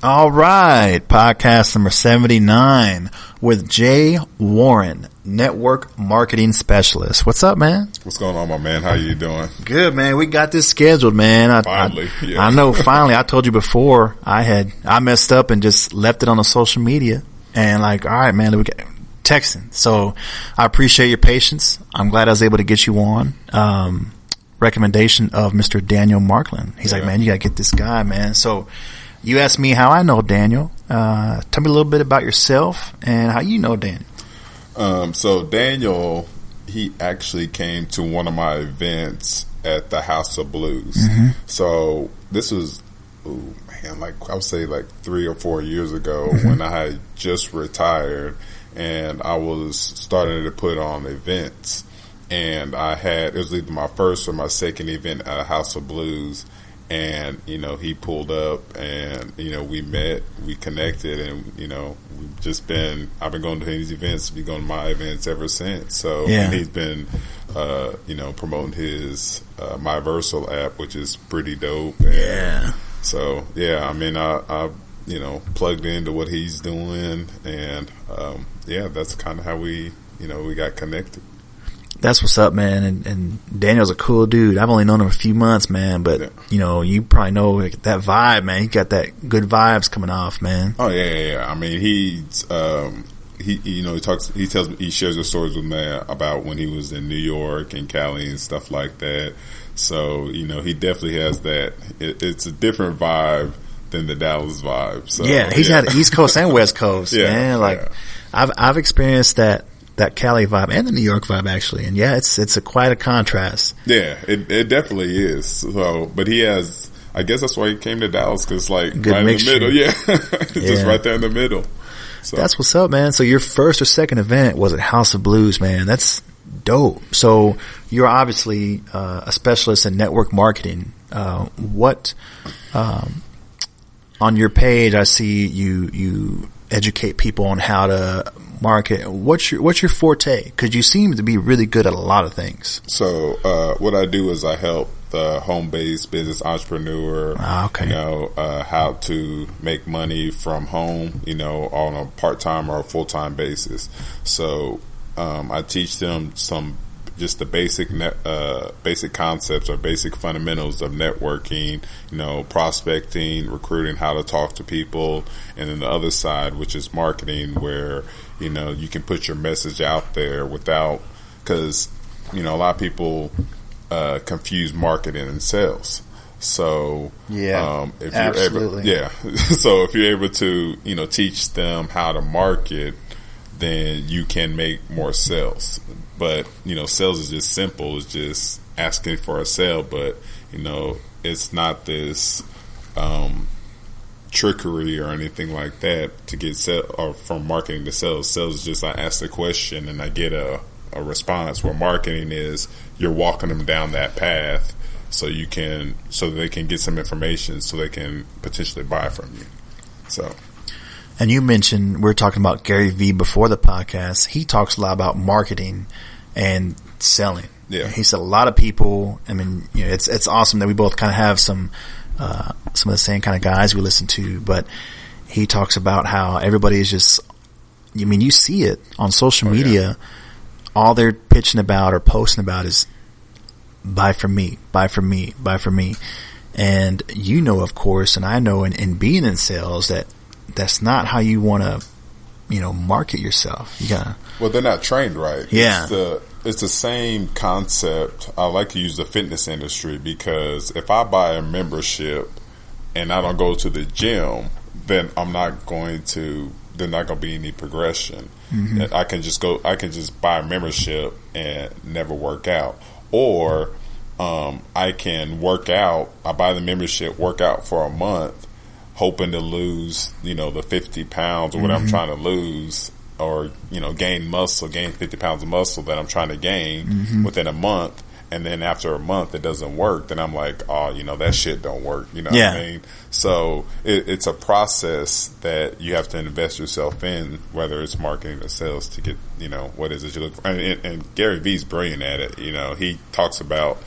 All right, podcast number 79 with Jay Warren, Network Marketing Specialist. What's up, man? What's going on, my man? How you doing? Good, man. We got this scheduled, man. Finally. I know, finally. I told you before, I messed up and just left it on the social media. And like, all right, man, we got texting. So I appreciate your patience. I'm glad I was able to get you on. Recommendation of Mr. Daniel Markland. He's like, man, you got to get this guy, man. So you asked me how I know Daniel. Tell me a little bit about yourself and how you know Daniel. So Daniel, he actually came to one of my events at the House of Blues. Mm-hmm. So this was, like I would say like 3 or 4 years ago when I had just retired and I was starting to put on events. And it was either my first or my second event at a House of Blues. And, he pulled up and, we met, we connected and, I've been going to his events, been going to my events ever since. So and he's been, promoting his, My Versal app, which is pretty dope. And so, I plugged into what he's doing and, that's kind of how we got connected. That's what's up, man. And Daniel's a cool dude. I've only known him a few months, man, but you probably know that vibe, man. He got that good vibes coming off, man. Oh yeah. I mean, he shares the stories with me about when he was in New York and Cali and stuff like that. So, he definitely has that. It's a different vibe than the Dallas vibe. So, he's had East Coast and West Coast, man. Like I've experienced that Cali vibe and the New York vibe actually, and it's quite a contrast. Yeah, it definitely is. So, but he has, I guess that's why he came to Dallas because like good right mixture. in the middle, just right there in the middle. So that's what's up, man. So your first or second event was at House of Blues, man. That's dope. So you're obviously a specialist in network marketing. What on your page I see you educate people on how to market. What's your forte? Because you seem to be really good at a lot of things. So what I do is I help the home-based business entrepreneur, how to make money from home, on a part-time or a full-time basis. So I teach them just the basic concepts or basic fundamentals of networking, prospecting, recruiting, how to talk to people, and then the other side, which is marketing, where you can put your message out there because a lot of people confuse marketing and sales. So if absolutely. you're able, so if you're able to teach them how to market, then you can make more sales. But, sales is just simple. It's just asking for a sale. But, it's not this trickery or anything like that to get sale or from marketing to sales. Sales is just I ask the question and I get a response. Where marketing is you're walking them down that path so they can get some information so they can potentially buy from you. So. And you mentioned, we were talking about Gary Vee before the podcast. He talks a lot about marketing and selling. Yeah. He said a lot of people, I mean, it's awesome that we both kind of have some of the same kind of guys we listen to, but he talks about how everybody is just, you see it on social media. All they're pitching about or posting about is buy from me, buy from me, buy from me. And of course, and I know in being in sales that's not how you want to, market yourself. You gotta. Well, they're not trained right. Yeah. It's the same concept. I like to use the fitness industry because if I buy a membership and I don't go to the gym, then they're not going to be any progression. Mm-hmm. I can just buy a membership and never work out. Or, I can work out. I buy the membership, work out for a month, hoping to lose, the 50 pounds or what I'm trying to lose, or, gain 50 pounds of muscle that I'm trying to gain within a month. And then after a month, it doesn't work. Then I'm like, that shit don't work. What I mean? So it's a process that you have to invest yourself in, whether it's marketing or sales, to get, what is it you look for. And Gary Vee's brilliant at it. He talks about,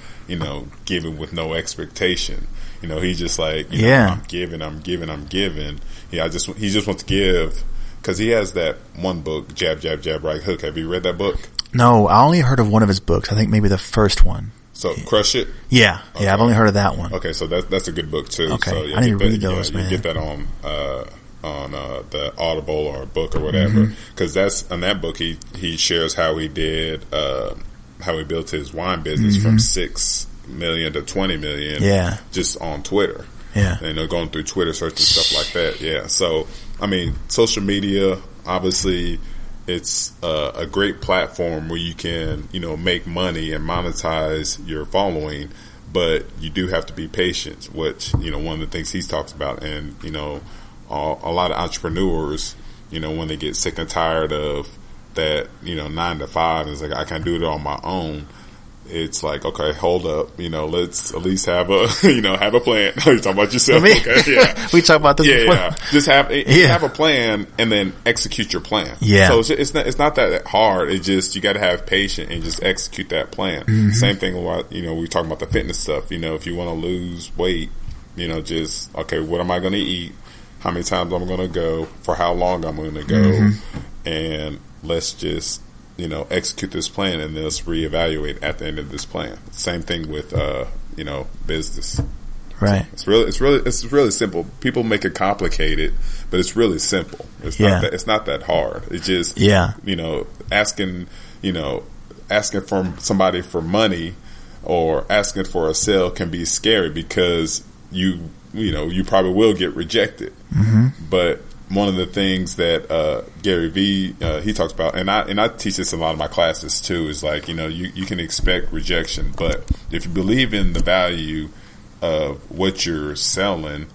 giving with no expectation. He's just like, I'm giving. He just wants to give because he has that one book, Jab, Jab, Jab, Right Hook. Have you read that book? No, I only heard of one of his books. I think maybe the first one. So Crush It? Yeah. Okay. Yeah, I've only heard of that one. Okay, so that's a good book too. Okay. So, I need to read those, man. You get that on the Audible or a book or whatever. Because in that book he shares how he did how he built his wine business from 6 million to 20 million just on Twitter. Yeah. Going through Twitter search and stuff like that. Yeah. So, I mean, social media, obviously, it's a great platform where you can, make money and monetize your following, but you do have to be patient, which, one of the things he talks about. And, a lot of entrepreneurs, when they get sick and tired of that, 9 to 5, it's like, I can do it on my own. It's like, okay, hold up, let's at least have a, have a plan. You're talking about yourself. Okay, yeah. We talk about this before. Yeah. Just have a plan and then execute your plan. Yeah. So it's not that hard. It's just, you got to have patience and just execute that plan. Same thing with, we talking about the fitness stuff. If you want to lose weight, just, okay, what am I going to eat? How many times I'm going to go? For how long I'm going to go? And let's just, execute this plan and then let's reevaluate at the end of this plan. Same thing with, business. Right. So it's really simple. People make it complicated, but it's really simple. It's not that hard. It's just, asking from somebody for money or asking for a sale can be scary because you probably will get rejected. But one of the things that Gary Vee he talks about, and I teach this in a lot of my classes too, is like, you can expect rejection, but if you believe in the value of what you're selling,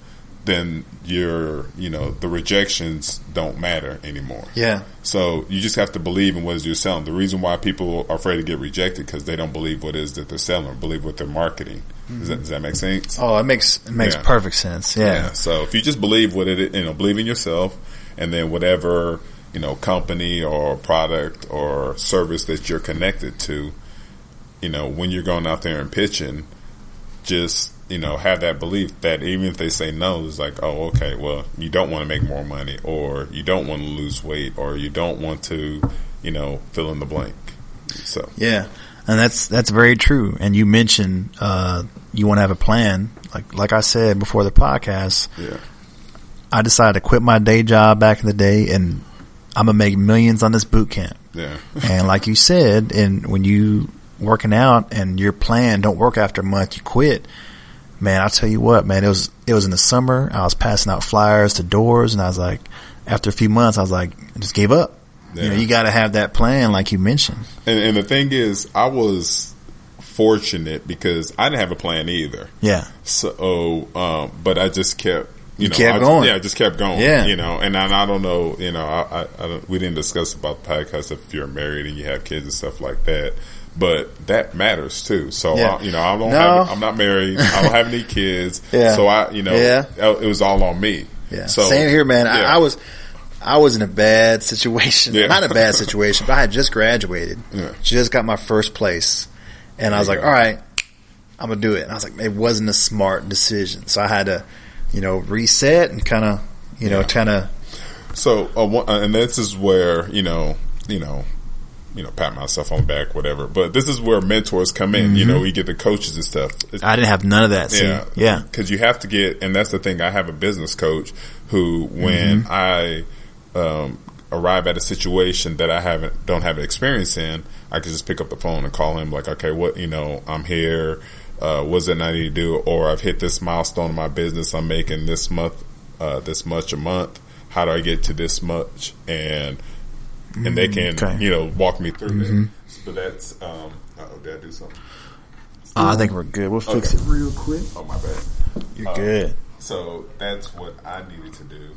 then the rejections don't matter anymore. Yeah. So you just have to believe in what it is you're selling. The reason why people are afraid to get rejected because they don't believe what it is that they're selling, believe what they're marketing. Does that make sense? Oh, it makes perfect sense. Yeah. So if you just believe what it is, believe in yourself, and then whatever, company or product or service that you're connected to, when you're going out there and pitching, just, have that belief that even if they say no, it's like, oh, okay, well, you don't want to make more money, or you don't want to lose weight, or you don't want to, fill in the blank. So yeah. And that's very true. And you mentioned you want to have a plan. Like I said before the podcast, I decided to quit my day job back in the day, and I'm gonna make millions on this boot camp. Yeah. And like you said, and when you working out and your plan don't work after a month, you quit. Man, I'll tell you what, man, it was in the summer. I was passing out flyers to doors, and I was like, after a few months, I was like, I just gave up. Yeah. You got to have that plan, like you mentioned. And the thing is, I was fortunate because I didn't have a plan either. Yeah. So, but I just kept, kept going. Yeah, I just kept going. Yeah. And I don't know, we didn't discuss about the podcast if you're married and you have kids and stuff like that. But that matters too. So, I'm not married. I don't have any kids. Yeah. So it was all on me. Yeah. So, same here, man. Yeah. I was in a bad situation. Yeah. Not a bad situation, but I had just graduated. Yeah. Just got my first place. And I was like, all right, I'm going to do it. And I was like, it wasn't a smart decision. So I had to, reset and kind of, So, and this is where, pat myself on the back, whatever. But this is where mentors come in. We get the coaches and stuff. I didn't have none of that. See? Yeah. Because you have to get, and that's the thing. I have a business coach who, when I arrive at a situation that I don't have experience in, I can just pick up the phone and call him like, okay, what, I'm here. What's it I need to do? Or I've hit this milestone in my business. I'm making this much a month. How do I get to this much? And they can, walk me through that. But that's, did I do something? I think we're good. We'll fix it real quick. Oh, my bad. You're good. So that's what I needed to do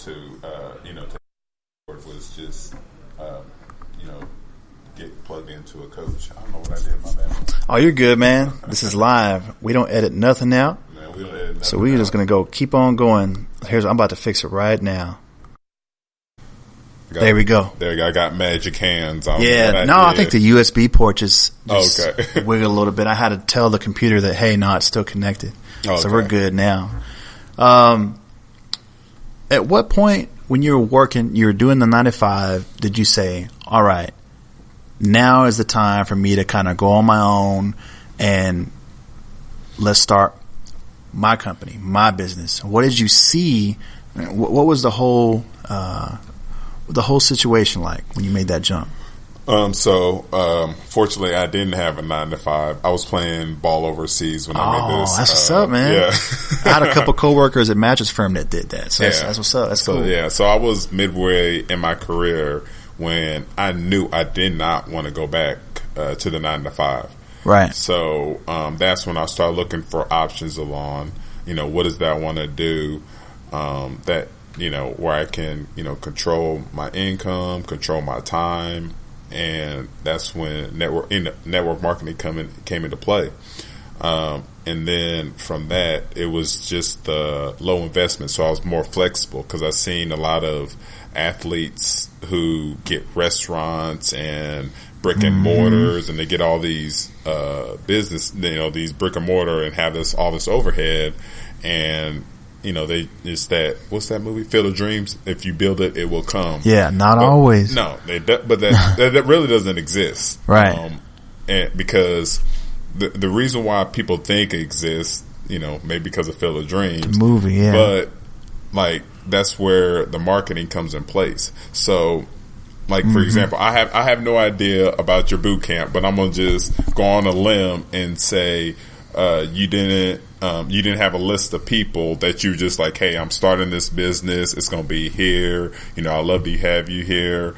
to was just, get plugged into a coach. I don't know what I did, my bad. Oh, you're good, man. This is live. We don't edit nothing out. Man, we don't edit nothing so we're just going to keep on going. I'm about to fix it right now. There we go. There you go. I got magic hands. I think the USB port just okay. wiggled a little bit. I had to tell the computer that, hey, no, it's still connected. Okay. So we're good now. At what point when you were working, you were doing the 9 to 5, did you say, all right, now is the time for me to kind of go on my own and let's start my company, my business? What did you see? What was the whole situation like when you made that jump? Fortunately, I didn't have a 9 to 5. I was playing ball overseas when I made this. That's what's up, man. Yeah. I had a couple coworkers at Mattress Firm that did that. So that's what's up. That's cool. Yeah. So I was midway in my career when I knew I did not want to go back to the 9 to 5. Right. So that's when I started looking for options along, what is that I want to do that, where I can, control my income, control my time. And that's when network marketing came into play. And then from that, it was just the low investment. So I was more flexible because I've seen a lot of athletes who get restaurants and brick and mortars, and they get all these business, these brick and mortar, and have all this overhead, and it's that, what's that movie, Field of Dreams? If you build it, it will come. Yeah, but always. No, but that really doesn't exist, right? And because the reason why people think it exists, maybe because of Field of Dreams, movie, yeah, but like that's where the marketing comes in place. So, like for example, I have no idea about your boot camp, but I'm gonna just go on a limb and say you didn't have a list of people that you just like, hey, I'm starting this business. It's going to be here. I love to have you here.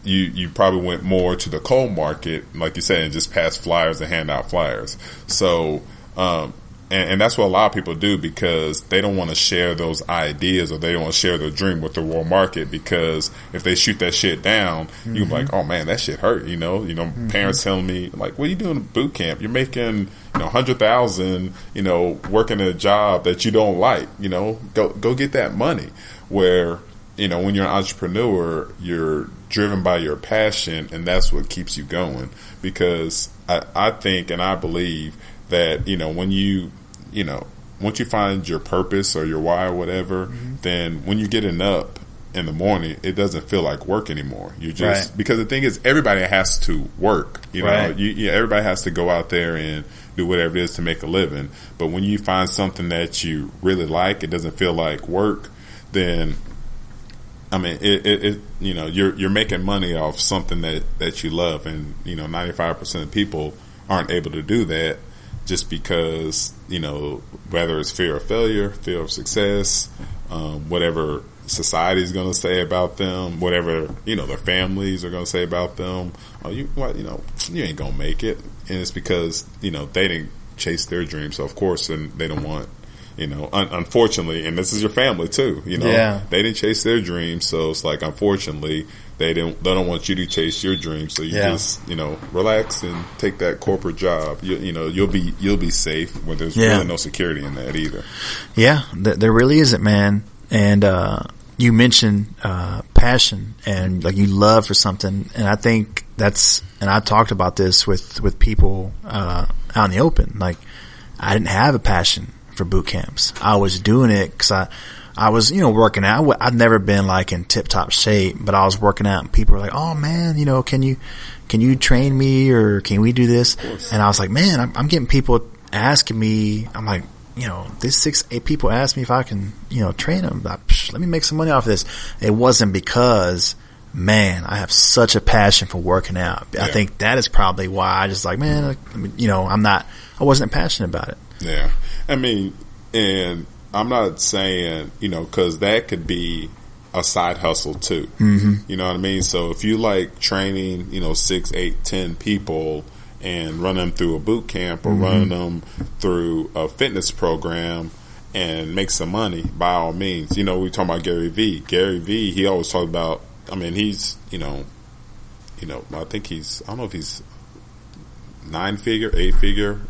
You probably went more to the cold market, like you said, and just pass flyers and hand out flyers. So, and that's what a lot of people do because they don't want to share those ideas, or they don't want to share their dream with the world market, because if they shoot that shit down, you're like, oh man, that shit hurt. Parents telling me like, what are you doing at boot camp? You're making, 100,000, working a job that you don't like, go get that money. Where, when you're an entrepreneur, you're driven by your passion, and that's what keeps you going. Because I think, and I believe that, when you, once you find your purpose or your why or whatever, then when you're getting up in the morning, it doesn't feel like work anymore. You just, because the thing is, everybody has to work, everybody has to go out there and do whatever it is to make a living. But when you find something that you really like, it doesn't feel like work, then I mean, you're making money off something that you love. And 95% of people aren't able to do that just because, whether it's fear of failure, fear of success, whatever society is going to say about them, whatever, their families are going to say about them. Oh, you ain't going to make it. And it's because, they didn't chase their dreams. So of course, and they don't want, unfortunately, and this is your family too, they didn't chase their dreams. So it's like, unfortunately, they don't want you to chase your dreams. So you just, relax and take that corporate job. You'll be safe when there's really no security in that either. Yeah, there really isn't, man. And, you mentioned, passion and like you love for something. And I think and I've talked about this with people, out in the open. Like, I didn't have a passion for boot camps. I was doing it because I was, working out. I've never been like in tip top shape, but I was working out and people were like, oh man, can you train me or can we do this? And I was like, man, I'm getting people asking me, I'm like, these 6-8 people asked me if I can, train them. Let me make some money off of this. It wasn't because, man, I have such a passion for working out. Yeah. I think that is probably why I just like, man, I wasn't passionate about it. Yeah. I mean, and I'm not saying, cause that could be a side hustle too. Mm-hmm. You know what I mean? So if you like training, 6, 8, 10 people and run them through a boot camp or run them through a fitness program and make some money, by all means. We talking about Gary Vee. Gary Vee, he always talked about, I mean, he's, I think I don't know if he's 9-figure, 8-figure,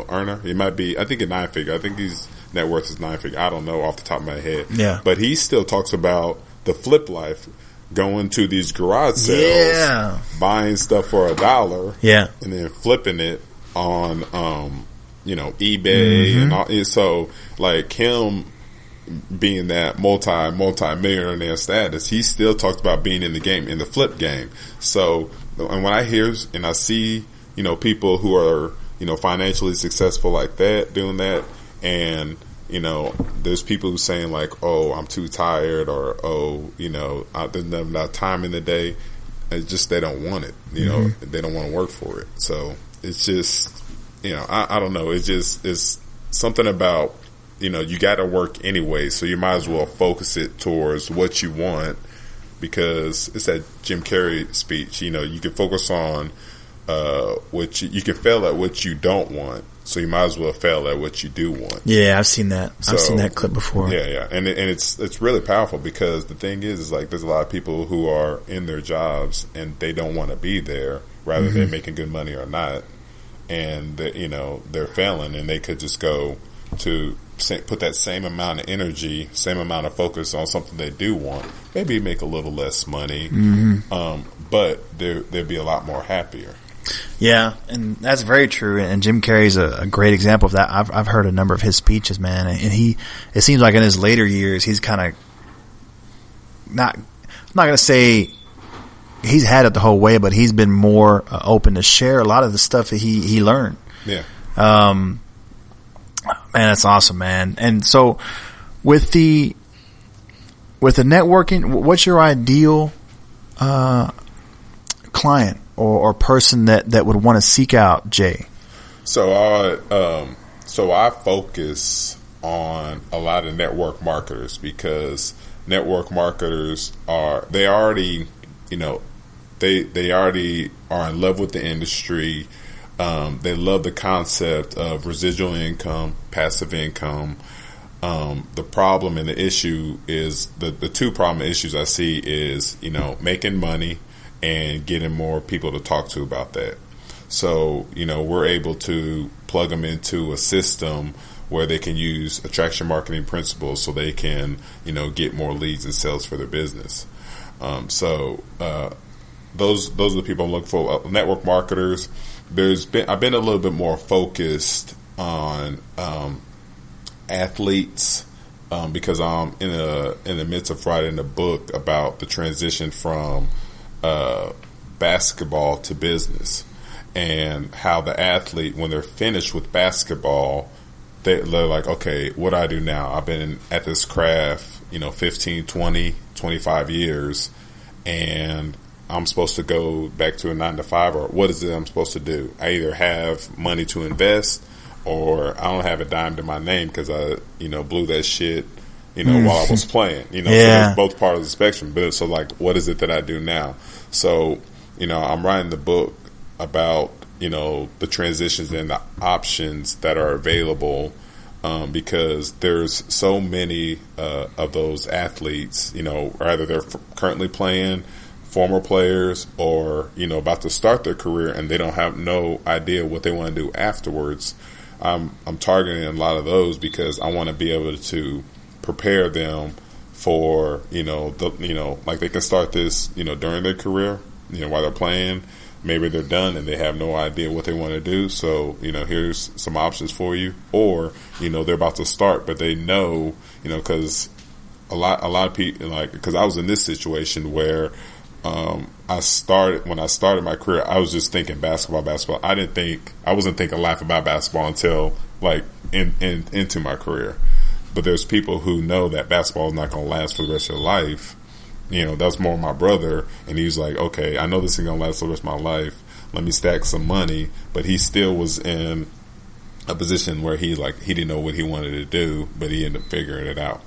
earner. He might be, I think a 9-figure. I think his net worth is 9-figure. I don't know off the top of my head. Yeah. But he still talks about the flip life going to these garage sales, buying stuff for $1, and then flipping it on, eBay and all. So, like him being that multi-millionaire status, he still talks about being in the game, in the flip game. So, and when I hear and I see, people who are, financially successful like that, doing that, and there's people who saying like, "Oh, I'm too tired," or "Oh, there's not enough time in the day." It's just they don't want it. They don't want to work for it. So it's just, I don't know. It's something about, you got to work anyway. So you might as well focus it towards what you want, because it's that Jim Carrey speech. You can focus on what you can fail at what you don't want. So you might as well fail at what you do want. Yeah, I've seen that. I've seen that clip before. Yeah, and it's really powerful, because the thing is like there's a lot of people who are in their jobs and they don't want to be there, rather than making good money or not, and they're failing, and they could just go to put that same amount of energy, same amount of focus on something they do want. Maybe make a little less money, but they'd be a lot more happier. Yeah, and that's very true. And Jim Carrey's a great example of that. I've heard a number of his speeches, man, and it seems like in his later years, he's kind of I'm not going to say he's had it the whole way, but he's been more open to share a lot of the stuff that he learned. Yeah. Man, that's awesome, man. And so with the networking, what's your ideal client or person that would want to seek out Jay? So I focus on a lot of network marketers, because network marketers they already are in love with the industry. They love the concept of residual income, passive income. The problem and the issue is the two problem issues I see is, making money and getting more people to talk to about that. So, we're able to plug them into a system where they can use attraction marketing principles so they can, get more leads and sales for their business. Those are the people I'm looking for. Network marketers. I've been a little bit more focused on athletes, because I'm in the midst of writing a book about the transition from basketball to business, and how the athlete, when they're finished with basketball, they're like, okay, what do I do now? I've been at this craft, 15, 20, 25 years, and I'm supposed to go back to a 9-to-5, or what is it I'm supposed to do? I either have money to invest, or I don't have a dime to my name because I, blew that shit, while I was playing, So there's both parts of the spectrum. But so like, what is it that I do now? So, I'm writing the book about, the transitions and the options that are available, because there's so many of those athletes, either they're currently playing, former players, or, about to start their career, and they don't have no idea what they want to do afterwards. I'm targeting a lot of those because I want to be able to prepare them for, like they can start this, during their career, while they're playing. Maybe they're done and they have no idea what they want to do. So, here's some options for you. Or, they're about to start, but they know, because a lot of people, like, because I was in this situation where when I started my career, I was just thinking basketball. I wasn't thinking life about basketball until like into my career. But there's people who know that basketball is not going to last for the rest of your life. That's more my brother, and he was like, okay, I know this ain't going to last for the rest of my life. Let me stack some money. But he still was in a position where he didn't know what he wanted to do, but he ended up figuring it out.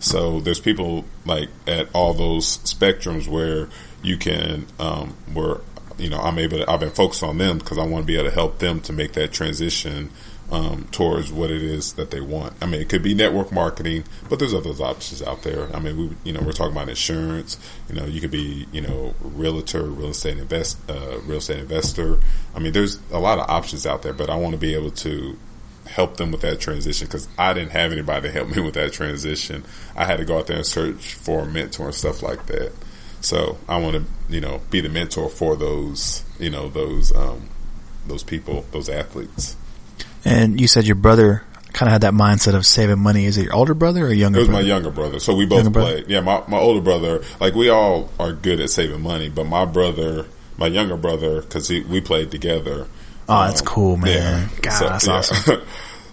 So there's people like at all those spectrums where you can, I've been focused on them because I want to be able to help them to make that transition towards what it is that they want. I mean, it could be network marketing, but there's other options out there. I mean, we're talking about insurance. You could be, realtor, real estate investor. I mean, there's a lot of options out there, but I want to be able to help them with that transition because I didn't have anybody to help me with that transition. I had to go out there and search for a mentor and stuff like that. So I want to, be the mentor for those people, those athletes. And you said your brother kind of had that mindset of saving money. Is it your older brother or younger brother? It was my younger brother. So we both played. Yeah, my older brother, like we all are good at saving money, but my younger brother, because we played together. Oh, that's cool, man. Yeah. God, that's awesome.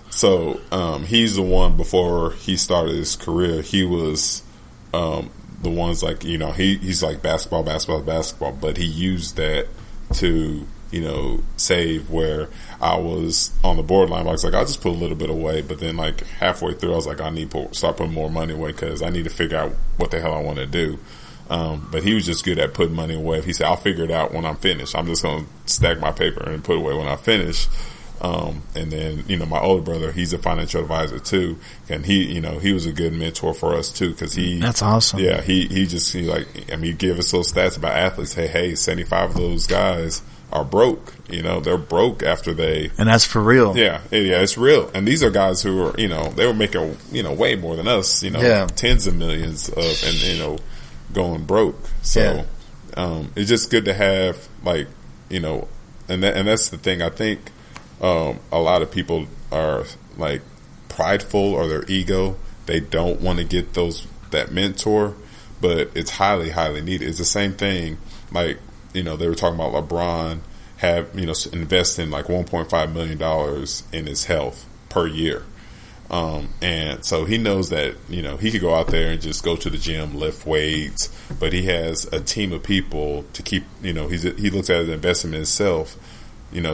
So he's the one, before he started his career, he was the ones like, he's like basketball, but he used that to, save, where I was on the borderline. I was like, I'll just put a little bit away, but then like halfway through, I was like, I need to start putting more money away because I need to figure out what the hell I want to do. But he was just good at putting money away. He said, I'll figure it out when I'm finished. I'm just going to stack my paper and put it away when I finish. And then, my older brother, he's a financial advisor too. And he was a good mentor for us too. Cause that's awesome. Yeah. He give us little stats about athletes. Hey, 75 of those guys are broke. They're broke after and that's for real. Yeah, it's real. And these are guys who are, they were making, way more than us, tens of millions and going broke. So, it's just good to have and that's the thing. I think, a lot of people are like prideful, or their ego. They don't want to get that mentor, but it's highly, highly needed. It's the same thing. Like, they were talking about LeBron investing like $1.5 million in his health per year. And so he knows that, he could go out there and just go to the gym, lift weights, but he has a team of people to keep, he looks at it as an investment in himself,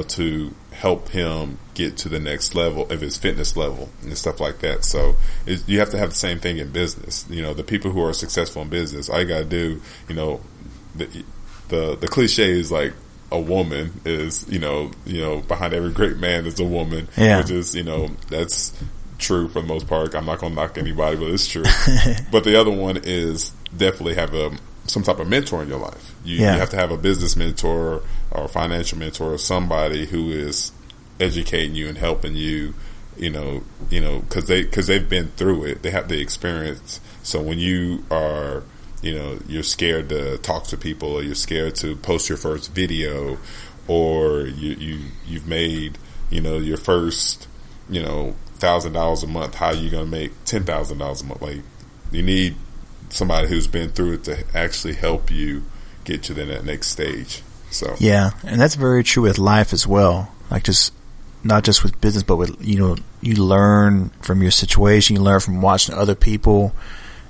to help him get to the next level of his fitness level and stuff like that. So you have to have the same thing in business. The people who are successful in business, all you got to do, the cliche is like a woman is, behind every great man is a woman, which is, that's true for the most part. I'm not going to knock anybody, but it's true. But the other one is definitely have some type of mentor in your life. You have to have a business mentor or a financial mentor, or somebody who is educating you and helping you, because they've been through it. They have the experience. So when you are, you're scared to talk to people, or you're scared to post your first video, or you've made, your first, $1,000 a month. How are you going to make $10,000 a month? Like, you need somebody who's been through it to actually help you get to that next stage. So and that's very true with life as well. Like, just not just with business, but with you learn from your situation. You learn from watching other people.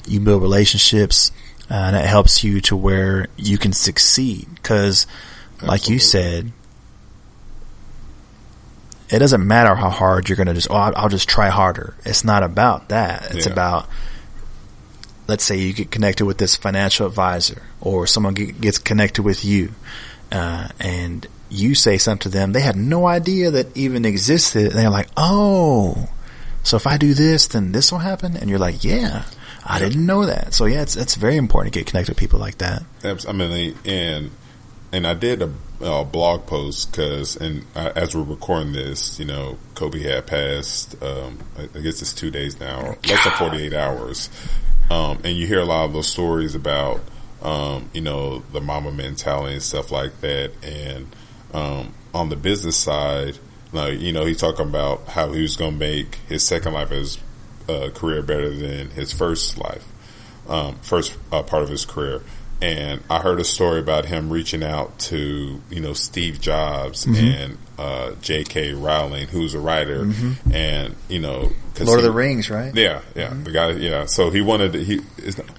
You build relationships, and it helps you to where you can succeed. Because, like you said, it doesn't matter how hard you're going to I'll just try harder. It's not about that. It's about, let's say you get connected with this financial advisor, or someone gets connected with you, and you say something to them they had no idea that even existed. And they're like, oh, so if I do this, then this will happen. And you're like, yeah, I didn't know that. So it's very important to get connected with people like that. I mean, and I did a blog post as we're recording this, Kobe had passed, I guess it's 2 days now, less than 48 hours. And you hear a lot of those stories about, the mama mentality and stuff like that. And, on the business side, like, he's talking about how he was going to make his second life as career better than his first life, first part of his career. And I heard a story about him reaching out to, Steve Jobs and J.K. Rowling, who's a writer, and, cause Lord of the Rings, right? Yeah, the guy, so he wanted to,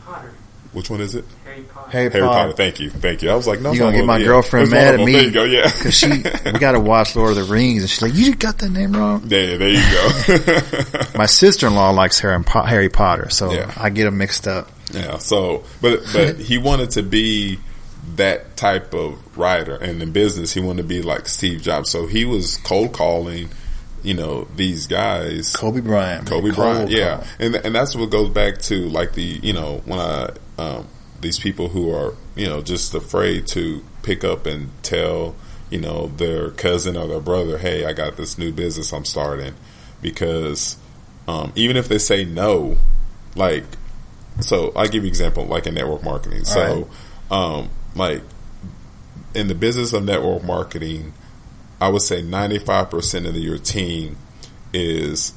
Potter. Which one is it? Harry Harry Potter. Thank you. I was like, no, you're gonna get my girlfriend mad at me. There you go, yeah. Because we got to watch Lord of the Rings, and she's like, you got that name wrong. Yeah, there you go. My sister-in-law likes Harry Potter, so I get them mixed up. Yeah. So, but he wanted to be that type of writer, and in business, he wanted to be like Steve Jobs. So he was cold calling, these guys. Kobe Bryant, yeah. And that's what goes back to like when these people who are, just afraid to pick up and tell, their cousin or their brother, hey, I got this new business I'm starting. Because even if they say no, like, so I'll give you an example, like in network marketing. So Like in the business of network marketing, I would say 95% of your team is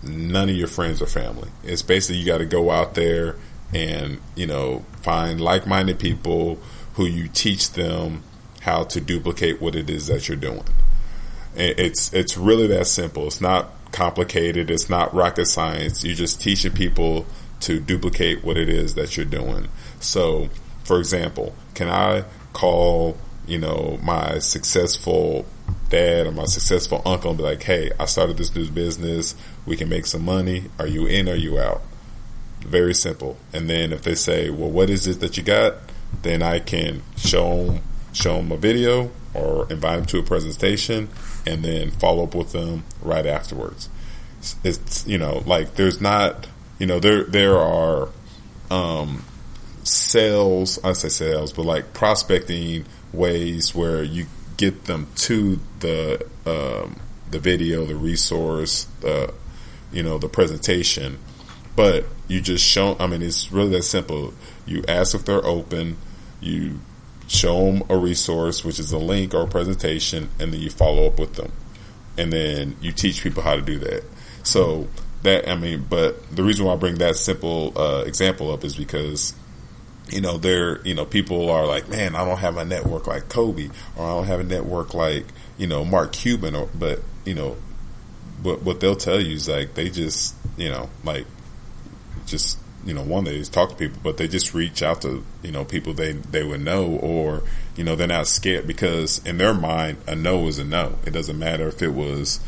none of your friends or family. It's basically you got to go out there and, you know, find like-minded people who you teach them how to duplicate what it is that you're doing. It's really that simple. It's not complicated. It's not rocket science. You're just teaching people to duplicate what it is that you're doing. So, for example, can I call, you know, my successful dad or my successful uncle and be like, hey, I started this new business. We can make some money. Are you in or are you out? Very simple. And then if they say, well, what is it that you got? Then I can show them a video or invite them to a presentation and then follow up with them right afterwards. It's, you know, like there's not, you know, there are sales, I say sales, but like prospecting ways where you get them to the video, the resource, you know, the presentation. But you just show, I mean, it's really that simple. You ask if they're open, you show them a resource, which is a link or a presentation, and then you follow up with them. And then you teach people how to do that. So that, I mean, but the reason why I bring that simple example up is because, you know, people are like, man, I don't have a network like Kobe, or I don't have a network like, you know, Mark Cuban, but, you know, what they'll tell you is like, they just, you know, like, just, you know, one, they just talk to people, but they just reach out to, you know, people they would know, or, you know, they're not scared because in their mind, a no is a no. It doesn't matter if it was,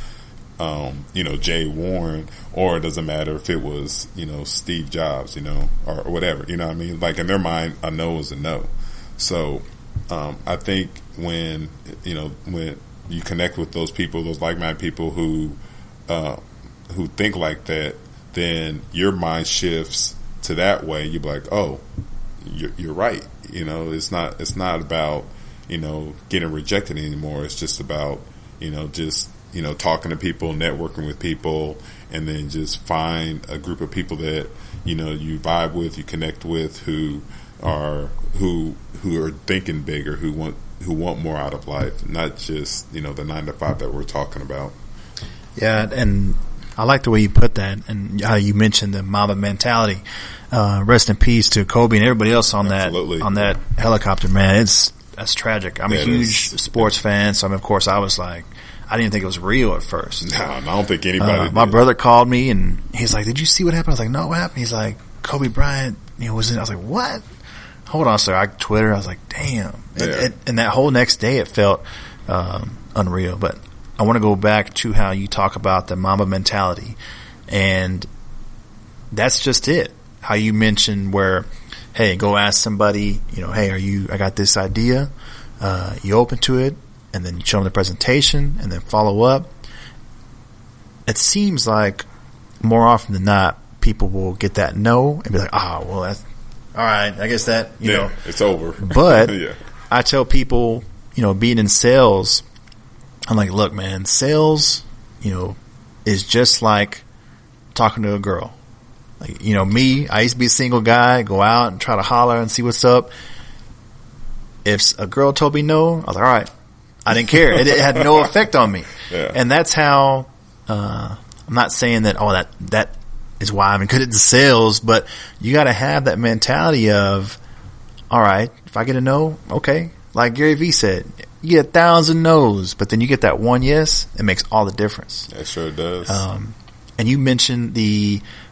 you know, Jay Warren, or it doesn't matter if it was, you know, Steve Jobs, you know, or whatever, you know what I mean? Like in their mind, a no is a no. So, I think when you connect with those people, those like-minded people who think like that, then your mind shifts to that way. You'd be like, oh, you're right. You know, it's not about, you know, getting rejected anymore. It's just about, you know, talking to people, networking with people, and then just find a group of people that, you know, you vibe with, you connect with, who are thinking bigger, who want more out of life, not just, you know, the 9-to-5 that we're talking about. Yeah, and I like the way you put that, and how you mentioned the Mamba mentality. Rest in peace to Kobe and everybody else on that helicopter, man. That's tragic. I'm a huge sports fan, so I mean, of course I was like, I didn't think it was real at first. No, I don't think anybody did. My brother called me and he's like, did you see what happened? I was like, no, what happened? He's like, Kobe Bryant, you know, was in. I was like, what? Hold on, sir. I Twitter. I was like, damn. Yeah. And that whole next day it felt unreal. But I want to go back to how you talk about the Mamba mentality, and that's just it. How you mentioned where, hey, go ask somebody, you know, hey, I got this idea. You open to it, and then you show them the presentation, and then follow up. It seems like more often than not, people will get that no and be like, well, that's all right. I guess that, you know, it's over. But yeah. I tell people, you know, being in sales, I'm like, look, man, sales, you know, is just like talking to a girl. Like, you know, me, I used to be a single guy, go out and try to holler and see what's up. If a girl told me no, I was like, all right. I didn't care. It had no effect on me. Yeah. And that's how, I'm not saying that, that is why I'm good at the sales, but you got to have that mentality of, all right, if I get a no, okay. Like Gary Vee said, you get 1,000 no's, but then you get that one yes, it makes all the difference. It sure does. And you mentioned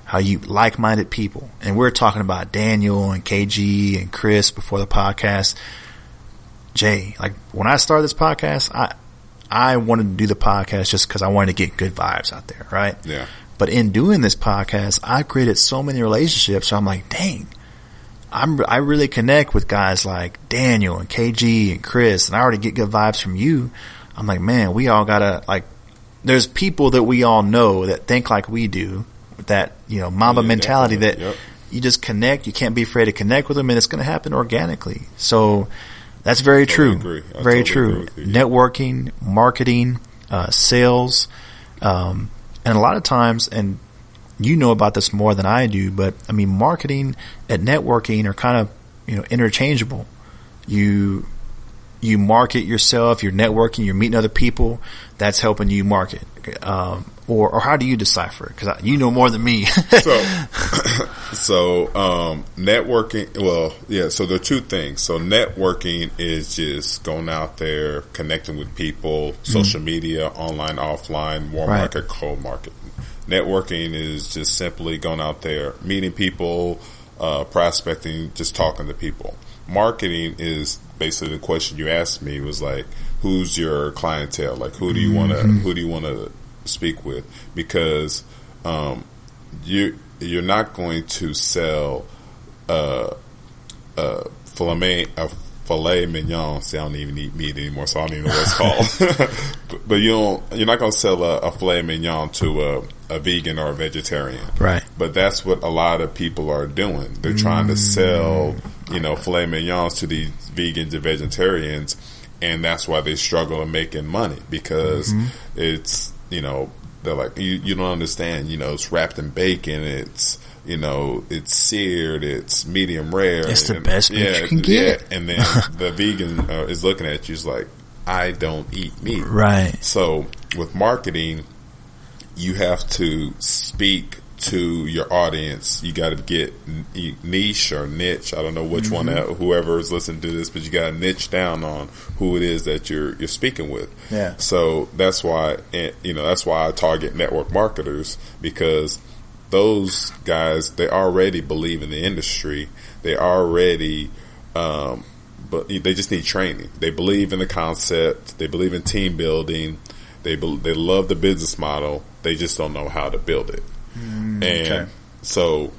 how you like-minded people, and we're talking about Daniel and KG and Chris before the podcast. Jay, like when I started this podcast, I wanted to do the podcast just because I wanted to get good vibes out there, right? Yeah. But in doing this podcast, I created so many relationships. So I'm like, dang, I really connect with guys like Daniel and KG and Chris, and I already get good vibes from you. I'm like, man, we all gotta, like, there's people that we all know that think like we do, with that, you know, Mamba mentality that you just connect. You can't be afraid to connect with them, and it's going to happen organically. So that's very true. Very true. Networking, marketing, sales, and a lot of times, and you know about this more than I do, but I mean, marketing and networking are kind of, interchangeable. You market yourself, you're networking, you're meeting other people. That's helping you market. Or how do you decipher it? Because you know more than me. So networking. Well, yeah. So there are two things. So networking is just going out there, connecting with people, social media, online, offline, warm market, cold market. Networking is just simply going out there, meeting people, prospecting, just talking to people. Marketing is basically the question you asked me was like, who's your clientele? Like, who do you want to speak with? Because you're not going to sell a filet mignon. See, I don't even eat meat anymore, so I don't even know what it's called. but you're not going to sell a filet mignon to a vegan or a vegetarian, right? But that's what a lot of people are doing. They're trying to sell, filet mignons to these vegans and vegetarians, and that's why they struggle in making money because it's they're like, you don't understand. It's wrapped in bacon. It's it's seared. It's medium rare. It's the best meat you can get. And then the vegan is looking at you, is like, I don't eat meat. Right. So with marketing, you have to speak to your audience. You got to get niche or niche. I don't know which one, whoever is listening to this, but you got to niche down on who it is that you're speaking with. Yeah. So that's why, that's why I target network marketers, because those guys, they already believe in the industry. They already, but they just need training. They believe in the concept. They believe in team building. They love the business model. They just don't know how to build it. And so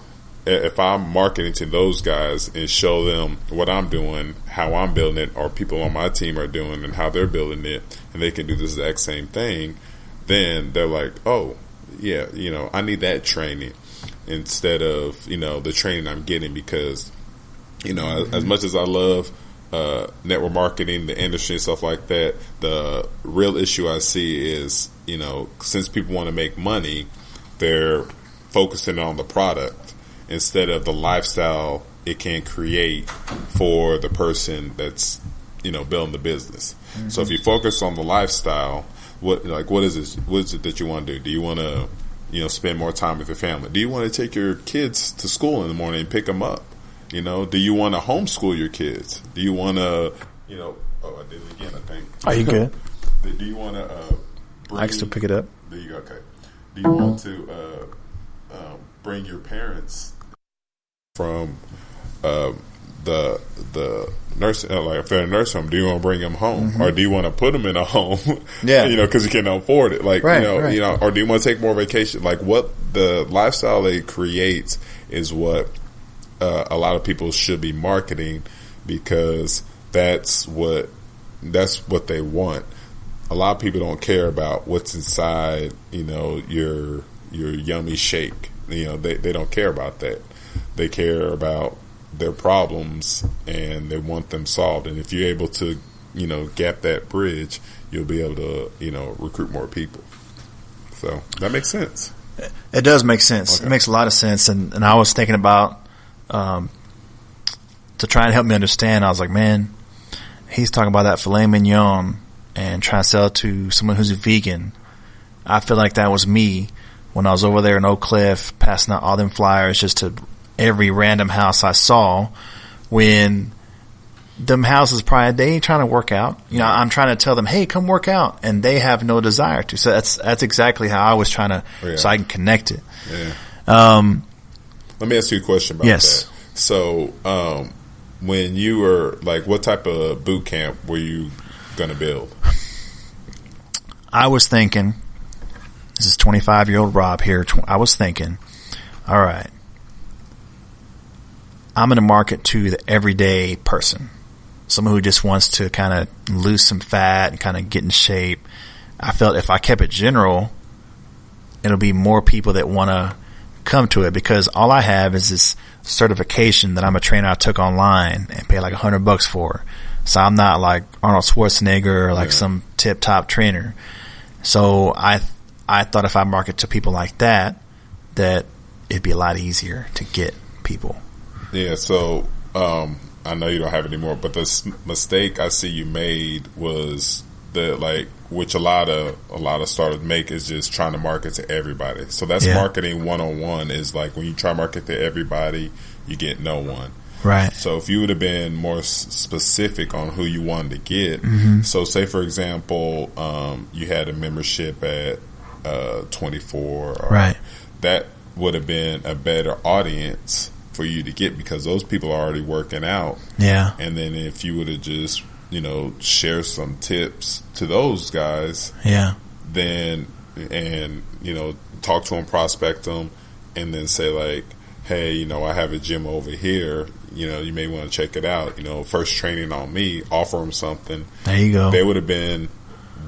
if I'm marketing to those guys and show them what I'm doing, how I'm building it, or people on my team are doing and how they're building it, and they can do the exact same thing, then they're like, oh, yeah, I need that training instead of, the training I'm getting, because, as much as I love network marketing, the industry and stuff like that, the real issue I see is, since people want to make money, they're focusing on the product instead of the lifestyle it can create for the person that's, building the business. So if you focus on the lifestyle, what is this? What is it that you want to do? Do you want to, spend more time with your family? Do you want to take your kids to school in the morning and pick them up? Do you want to homeschool your kids? Do you want to, oh, I did it again, I think. Are you good? Do you want to I can still pick it up. There you go, okay. Do you want to bring your parents from the nursing, like if they're in a nursing home, do you want to bring them home, or do you want to put them in a home? Yeah, because you can't afford it. Like, right. Or do you want to take more vacation? Like, what the lifestyle it creates is what a lot of people should be marketing, because that's what they want. A lot of people don't care about what's inside, your yummy shake. They don't care about that. They care about their problems and they want them solved. And if you're able to, gap that bridge, you'll be able to, recruit more people. So that makes sense. It does make sense. Okay. It makes a lot of sense. And I was thinking about, to try and help me understand, I was like, man, he's talking about that filet mignon and trying to sell it to someone who's a vegan. I feel like that was me when I was over there in Oak Cliff passing out all them flyers just to every random house I saw, when them houses probably, they ain't trying to work out. I'm trying to tell them, hey, come work out, and they have no desire to. So that's exactly how I was trying to, so I can connect it. Yeah. Let me ask you a question about that. So, when you were like, what type of boot camp were you going to build? I was thinking, this is 25-year-old Rob here. I was thinking, all right, I'm going to market to the everyday person, someone who just wants to kind of lose some fat and kind of get in shape. I felt if I kept it general, it'll be more people that want to come to it, because all I have is this certification that I'm a trainer I took online and paid like $100 for. So I'm not like Arnold Schwarzenegger or like some tip top trainer. So I thought if I market to people like that it'd be a lot easier to get people. Yeah. So, I know you don't have it anymore, but the mistake I see you made was which a lot of startups make, is just trying to market to everybody. So that's marketing 101, is like when you try to market to everybody, you get no one. Right. So if you would have been more specific on who you wanted to get, so say for example, you had a membership at 24, right? That would have been a better audience for you to get, because those people are already working out. Yeah. And then if you would have just, share some tips to those guys, then, and, talk to them, prospect them, and then say like, hey, I have a gym over here, you may want to check it out, first training on me, offer them something. There you go. They would have been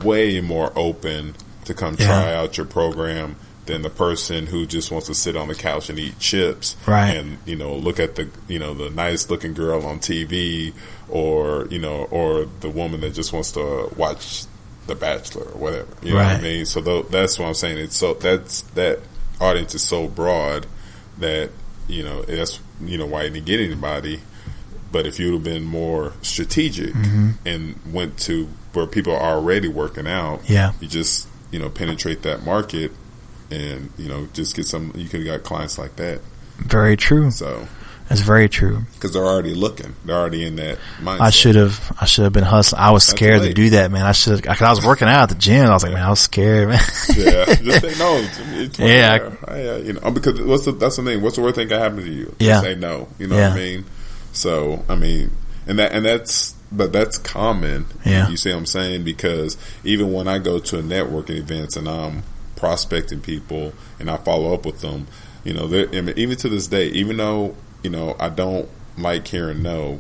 way more open to come try out your program than the person who just wants to sit on the couch and eat chips, right? And look at the the nice looking girl on TV, or or the woman that just wants to watch The Bachelor or whatever. You know what I mean? So that's what I'm saying. It's so that audience is so broad that that's why you didn't get anybody. But if you'd have been more strategic and went to where people are already working out, you just penetrate that market. And, just get some, you could have got clients like that. Very true. So that's very true. Because they're already looking. They're already in that mindset. I should have been hustling. I was scared to do that, man. I was working out at the gym. I was like, man, I was scared, man. Just say no. Because that's the thing. What's the worst thing that can happen to you? Just say no. You know what I mean? So, but that's common. You see what I'm saying? Because even when I go to a networking events and I'm prospecting people and I follow up with them, even to this day, even though I don't like hearing no,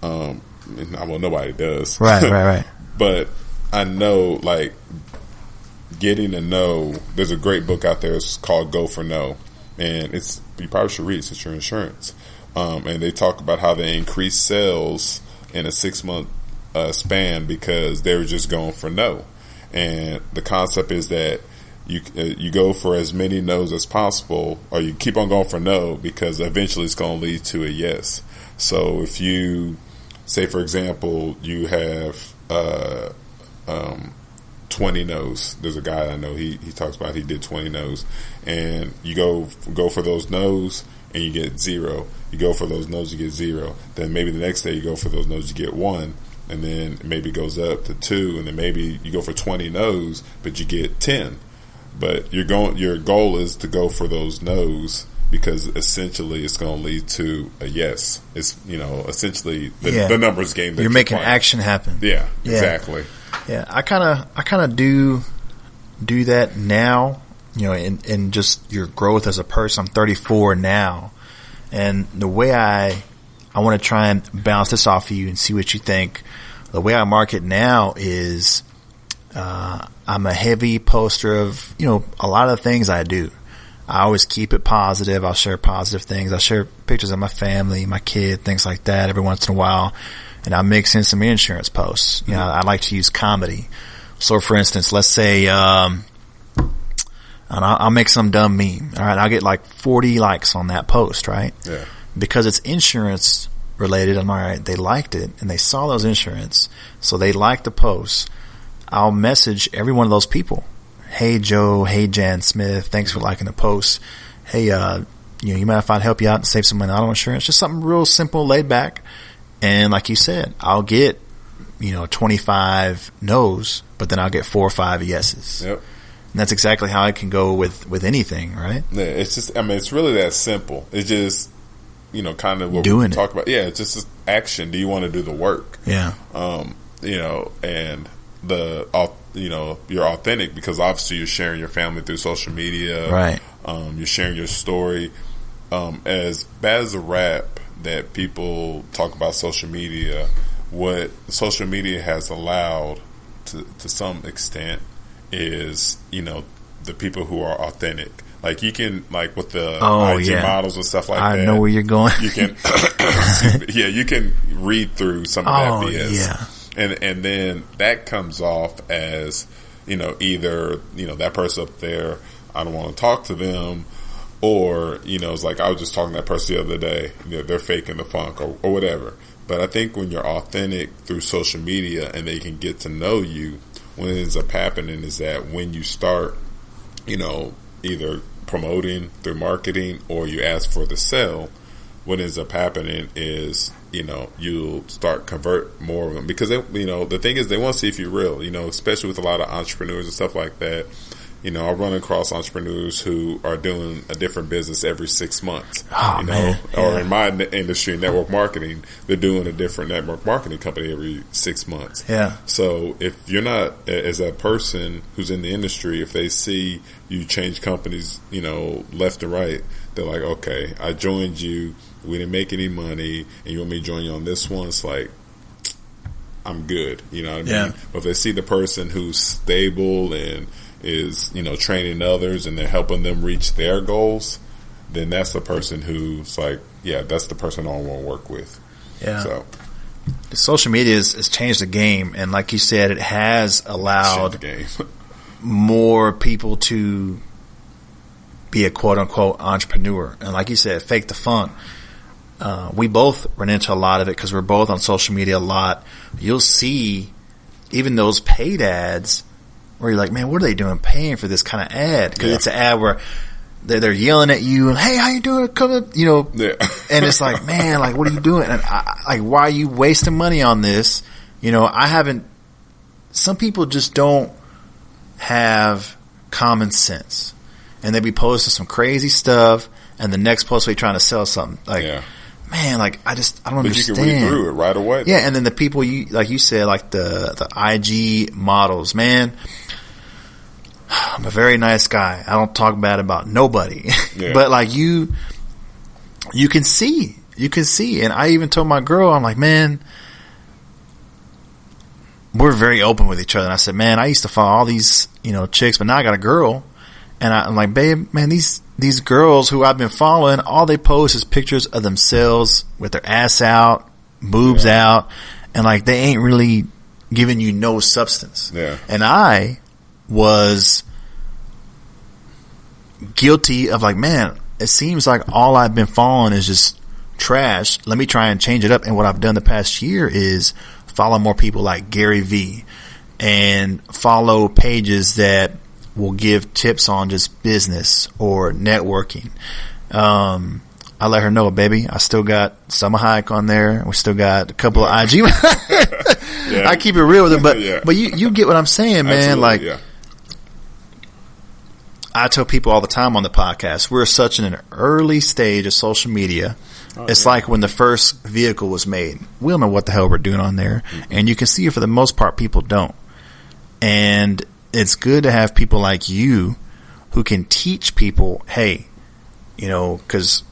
nobody does, right. But I know, like, getting a no. There's a great book out there. It's called Go for No, and you probably should read it since your insurance. And they talk about how they increase sales in a 6-month span because they were just going for no. And the concept is that you go for as many no's as possible, or you keep on going for no, because eventually it's going to lead to a yes. So if you say, for example, you have 20 no's. There's a guy I know, he talks about he did 20 no's, and you go for those no's and you get 0. You go for those no's, you get 0. Then maybe the next day you go for those no's, you get 1. And then maybe it goes up to 2, and then maybe you go for 20 no's, but you get 10. But your goal is to go for those no's, because essentially it's going to lead to a yes. It's essentially the numbers game that you're making action happen. Yeah, exactly. Yeah, I kind of do that now. In just your growth as a person. I'm 34 now, and the way I want to try and bounce this off of you and see what you think. The way I market now is I'm a heavy poster of, a lot of the things I do. I always keep it positive. I'll share positive things. I share pictures of my family, my kid, things like that every once in a while. And I mix in some insurance posts. I like to use comedy. So for instance, let's say, I'll make some dumb meme. All right. I'll get like 40 likes on that post, right? Yeah. Because it's insurance related. I'm all right. They liked it and they saw those insurance. So they liked the post. I'll message every one of those people. Hey, Joe. Hey, Jan Smith. Thanks for liking the post. Hey, you mind if I'd help you out and save some money on auto insurance? Just something real simple, laid back. And like you said, I'll get, 25 no's, but then I'll get 4 or 5 yeses. Yep. And that's exactly how I can go with anything, right? Yeah, it's just, it's really that simple. It's just, kind of what doing we talk about. Yeah, it's just action. Do you want to do the work? Yeah. And you're authentic, because obviously you're sharing your family through social media. Right. You're sharing your story. As bad as a rap that people talk about social media, what social media has allowed to some extent is, the people who are authentic. Like you can, like with the IG models and stuff like that. I know where you're going. You can, you can read through some of that BS. Yeah. And then that comes off as, either, that person up there, I don't want to talk to them, Or, it's like I was just talking to that person the other day, they're faking the funk or whatever. But I think when you're authentic through social media and they can get to know you, what ends up happening is that when you start, either promoting through marketing or you ask for the sale, what ends up happening is, you'll start convert more of them because, the thing is they want to see if you're real, especially with a lot of entrepreneurs and stuff like that. I run across entrepreneurs who are doing a different business every 6 months. Man. Or in my industry, network marketing, they're doing a different network marketing company every 6 months. Yeah. So if you're not, as a person who's in the industry, if they see you change companies, left and right, they're like, okay, I joined you, we didn't make any money, and you want me to join you on this one? It's like, I'm good. You know what I mean? But if they see the person who's stable and is, training others and they're helping them reach their goals, then that's the person who's like, yeah, that's the person I want to work with. Yeah. So the social media has changed the game. And like you said, it has allowed more people to be a quote unquote entrepreneur. And like you said, fake the funk. We both run into a lot of it because we're both on social media a lot. You'll see even those paid ads where you're like, man, what are they doing paying for this kind of ad? Because it's an ad where they're yelling at you and, hey, how you doing? Come in, and it's like, man, like, what are you doing? And why are you wasting money on this? Some people just don't have common sense and they be posting some crazy stuff and the next post they trying to sell something. Man, I don't understand. But you can read through it right away. Yeah, and then the people like you said, like the IG models, man. I'm a very nice guy. I don't talk bad about nobody. Yeah. But you can see. And I even told my girl, I'm like, man, we're very open with each other. And I said, man, I used to follow all these, chicks, but now I got a girl. And I'm like, babe, man, these girls who I've been following, all they post is pictures of themselves with their ass out, boobs out, and they ain't really giving you no substance. Yeah. And I was guilty of man, it seems like all I've been following is just trash. Let me try and change it up. And what I've done the past year is follow more people like Gary V and follow pages that will give tips on just business or networking. I let her know, baby, I still got Summer Hayek on there. We still got a couple of IG. I keep it real with them, but you get what I'm saying, man. Absolutely, I tell people all the time on the podcast, we're such in an early stage of social media. It's like when the first vehicle was made. We don't know what the hell we're doing on there. Mm-hmm. And you can see for the most part, people don't. And it's good to have people like you who can teach people, hey, because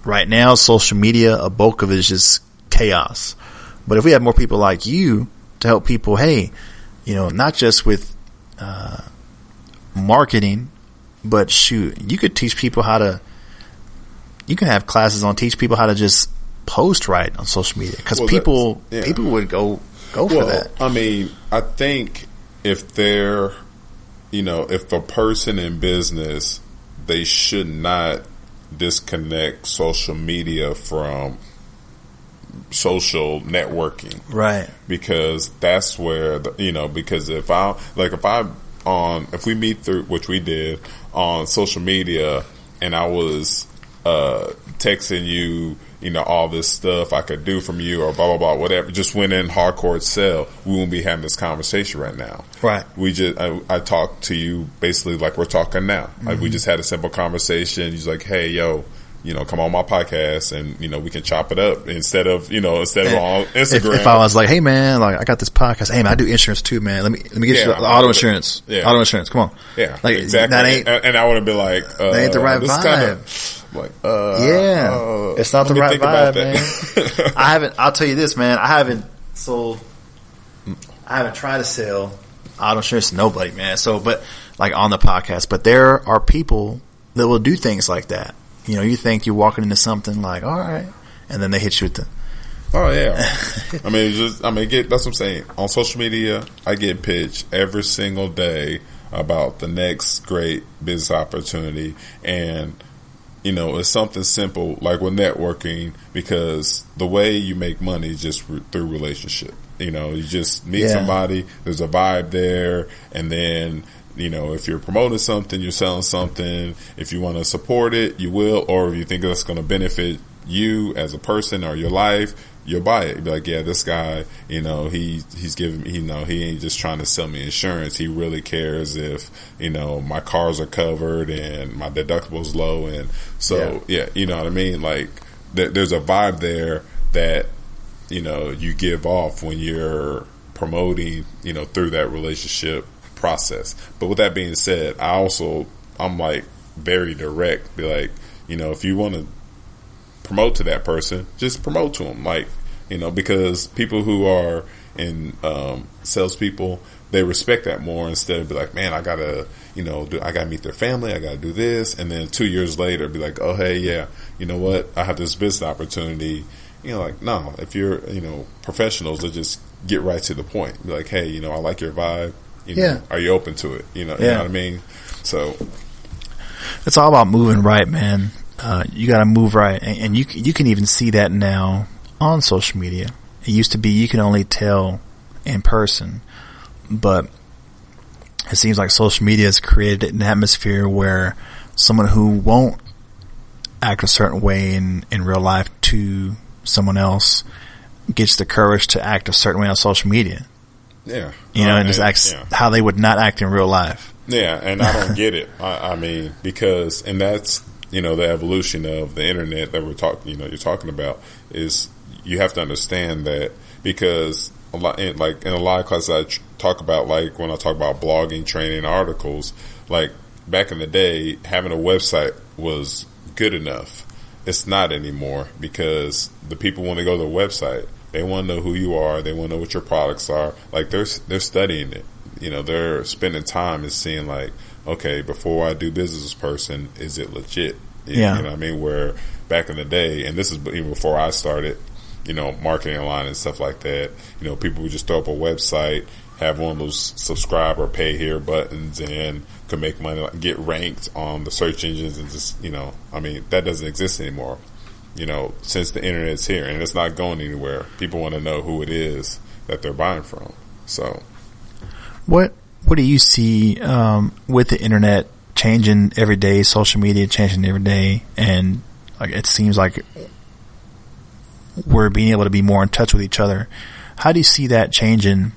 right now, social media, a bulk of it is just chaos. But if we have more people like you to help people, hey, not just with marketing, but shoot, you could teach people you can have classes on teach people how to just post right on social media because people would go for that. I mean, I think if they're, if a person in business, they should not disconnect social media from social networking. Right. Because that's where, because if we meet through, which we did on social media, and I was texting you, all this stuff I could do from you or blah, blah, blah, whatever, just went in hardcore sell, we won't be having this conversation right now. Right. I talked to you basically like we're talking now. Mm-hmm. We just had a simple conversation. He's like, hey, yo, come on my podcast and, we can chop it up instead of on Instagram. If I was like, hey man, I got this podcast. Hey man, I do insurance too, man. Let me get you the auto insurance. Yeah. Auto insurance. Come on. Yeah. Exactly. That ain't, and I would have been like, that ain't the right vibe. It's not the right vibe, man. I'll tell you this, man. I haven't tried to sell auto insurance to nobody, man. So, but on the podcast, but there are people that will do things like that. You think you're walking into something all right, and then they hit you with the. Oh yeah, that's what I'm saying. On social media, I get pitched every single day about the next great business opportunity. And, it's something simple like with networking, because the way you make money is just through relationship. You just meet somebody, there's a vibe there, and then, if you're promoting something, you're selling something, if you want to support it, you will, or if you think that's going to benefit you as a person or your life, you'll buy it. Be like, yeah, this guy, he's giving me, he ain't just trying to sell me insurance. He really cares if, my cars are covered and my deductible's low. And so, you know what I mean? Like, there's a vibe there that, you give off when you're promoting, through that relationship process. But with that being said, I'm like very direct. Be like, if you want to promote to that person, just promote to them. Like, because people who are in salespeople, they respect that more, instead of be like, man, I gotta, I gotta meet their family, I gotta do this, and then 2 years later be like, oh hey, yeah, you know what, I have this business opportunity. Like, no, if you're, professionals, they just get right to the point. Be like, hey, I like your vibe. Are you open to it? You know what I mean? So it's all about moving right, man. You got to move right, and you can even see that now on social media. It used to be you can only tell in person, but it seems like social media has created an atmosphere where someone who won't act a certain way in real life to someone else gets the courage to act a certain way on social media. Yeah. And just acts how they would not act in real life. Yeah, and I don't get it. I mean, because, and that's, the evolution of the internet that we're talking, you're talking about, is you have to understand that, because in a lot of classes I talk about, like when I talk about blogging, training, articles, like back in the day, having a website was good enough. It's not anymore, because the people want to go to the website. They want to know who you are. They want to know what your products are. Like, they're studying it. They're spending time and seeing, like, okay, before I do business with this person, is it legit? You know what I mean? Where back in the day, and this is even before I started, marketing online and stuff like that, people would just throw up a website, have one of those subscribe or pay here buttons, and could make money, get ranked on the search engines, and just, that doesn't exist anymore. Since the internet's here, and it's not going anywhere, people want to know who it is that they're buying from. So, what do you see with the internet changing every day, social media changing every day, and like it seems like we're being able to be more in touch with each other? How do you see that changing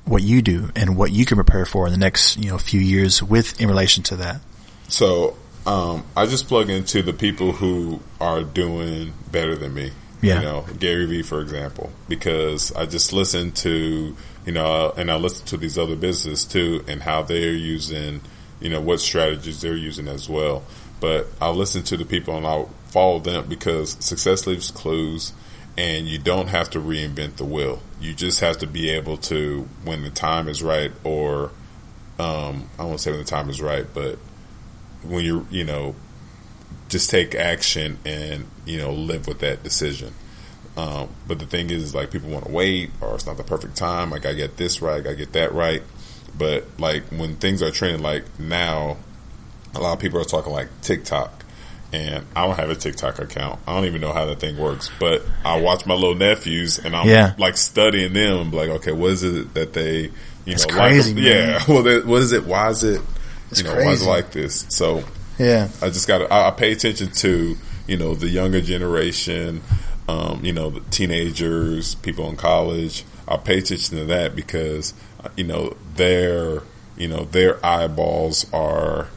what you do and what you can prepare for in the next few years in relation to that? So I just plug into the people who are doing better than me. Yeah. Gary Vee, for example, because I just listen to, and I listen to these other businesses too, and how they're using, what strategies they're using as well. But I'll listen to the people and I'll follow them, because success leaves clues, and you don't have to reinvent the wheel. You just have to be able to, when the time is right, or I won't say when the time is right, but when you're, just take action and, live with that decision. But the thing is, like, people want to wait, or it's not the perfect time. I got to get this right. I got to get that right. But like, when things are trending, like now, a lot of people are talking like TikTok, and I don't have a TikTok account. I don't even know how that thing works, but I watch my little nephews, and I'm like studying them. I'm like, okay, what is it that they, it's crazy, like? Yeah. Well, what is it? Why is it, why is it like this? So, yeah, I just I pay attention to, the younger generation, the teenagers, people in college. I pay attention to that, because, their eyeballs are,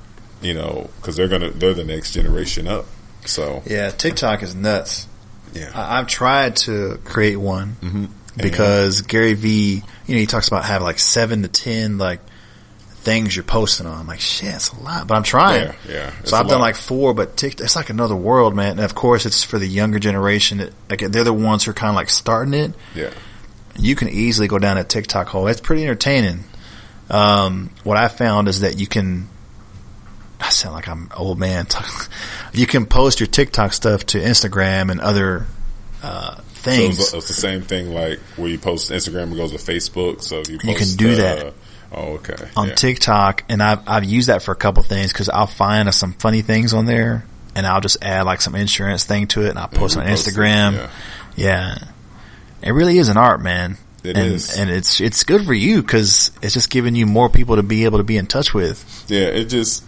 because they're the next generation up. So yeah, TikTok is nuts. Yeah, I've tried to create one, because Gary Vee, he talks about having like 7 to 10 like things you're posting on. I'm like, shit, it's a lot, but I'm trying. Yeah. So I've done like 4, but TikTok, it's like another world, man. And of course, it's for the younger generation. Like, they're the ones who are kind of like starting it. Yeah, you can easily go down a TikTok hole. It's pretty entertaining. What I found is that you can. I sound like I'm an old man. You can post your TikTok stuff to Instagram and other things. So it's the same thing, like where you post Instagram, it goes to Facebook. So if you post, can do that. Oh, okay. On TikTok, and I've used that for a couple things because I'll find some funny things on there, and I'll just add like some insurance thing to it, and I'll post on Instagram. Yeah. It really is an art, man. It is. And it's good for you because it's just giving you more people to be able to be in touch with. Yeah,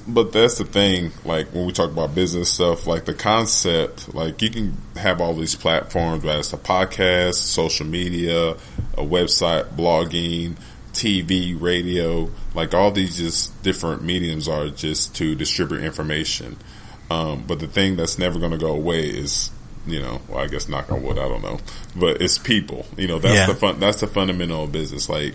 but that's the thing, like when we talk about business stuff, like the concept, like you can have all these platforms, whether it's a podcast, social media, a website, blogging, TV, radio, like all these just different mediums are just to distribute information. But the thing that's never going to go away is, well, I guess knock on wood, I don't know, but it's people. That's the fundamental of business. Like,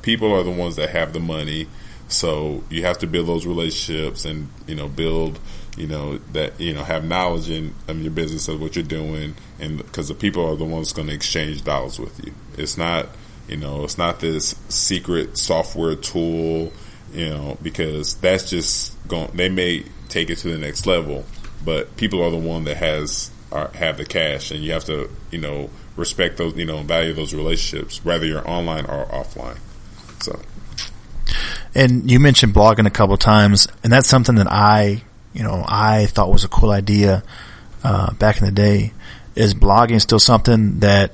people are the ones that have the money, so you have to build those relationships and build that have knowledge in your business of what you're doing, and because the people are the ones going to exchange dollars with you. It's not it's not this secret software tool, because that's just they may take it to the next level, but people are the one that have the cash, and you have to, respect those, value those relationships, whether you're online or offline. So, and you mentioned blogging a couple of times, and that's something that I thought was a cool idea back in the day. Is blogging still something that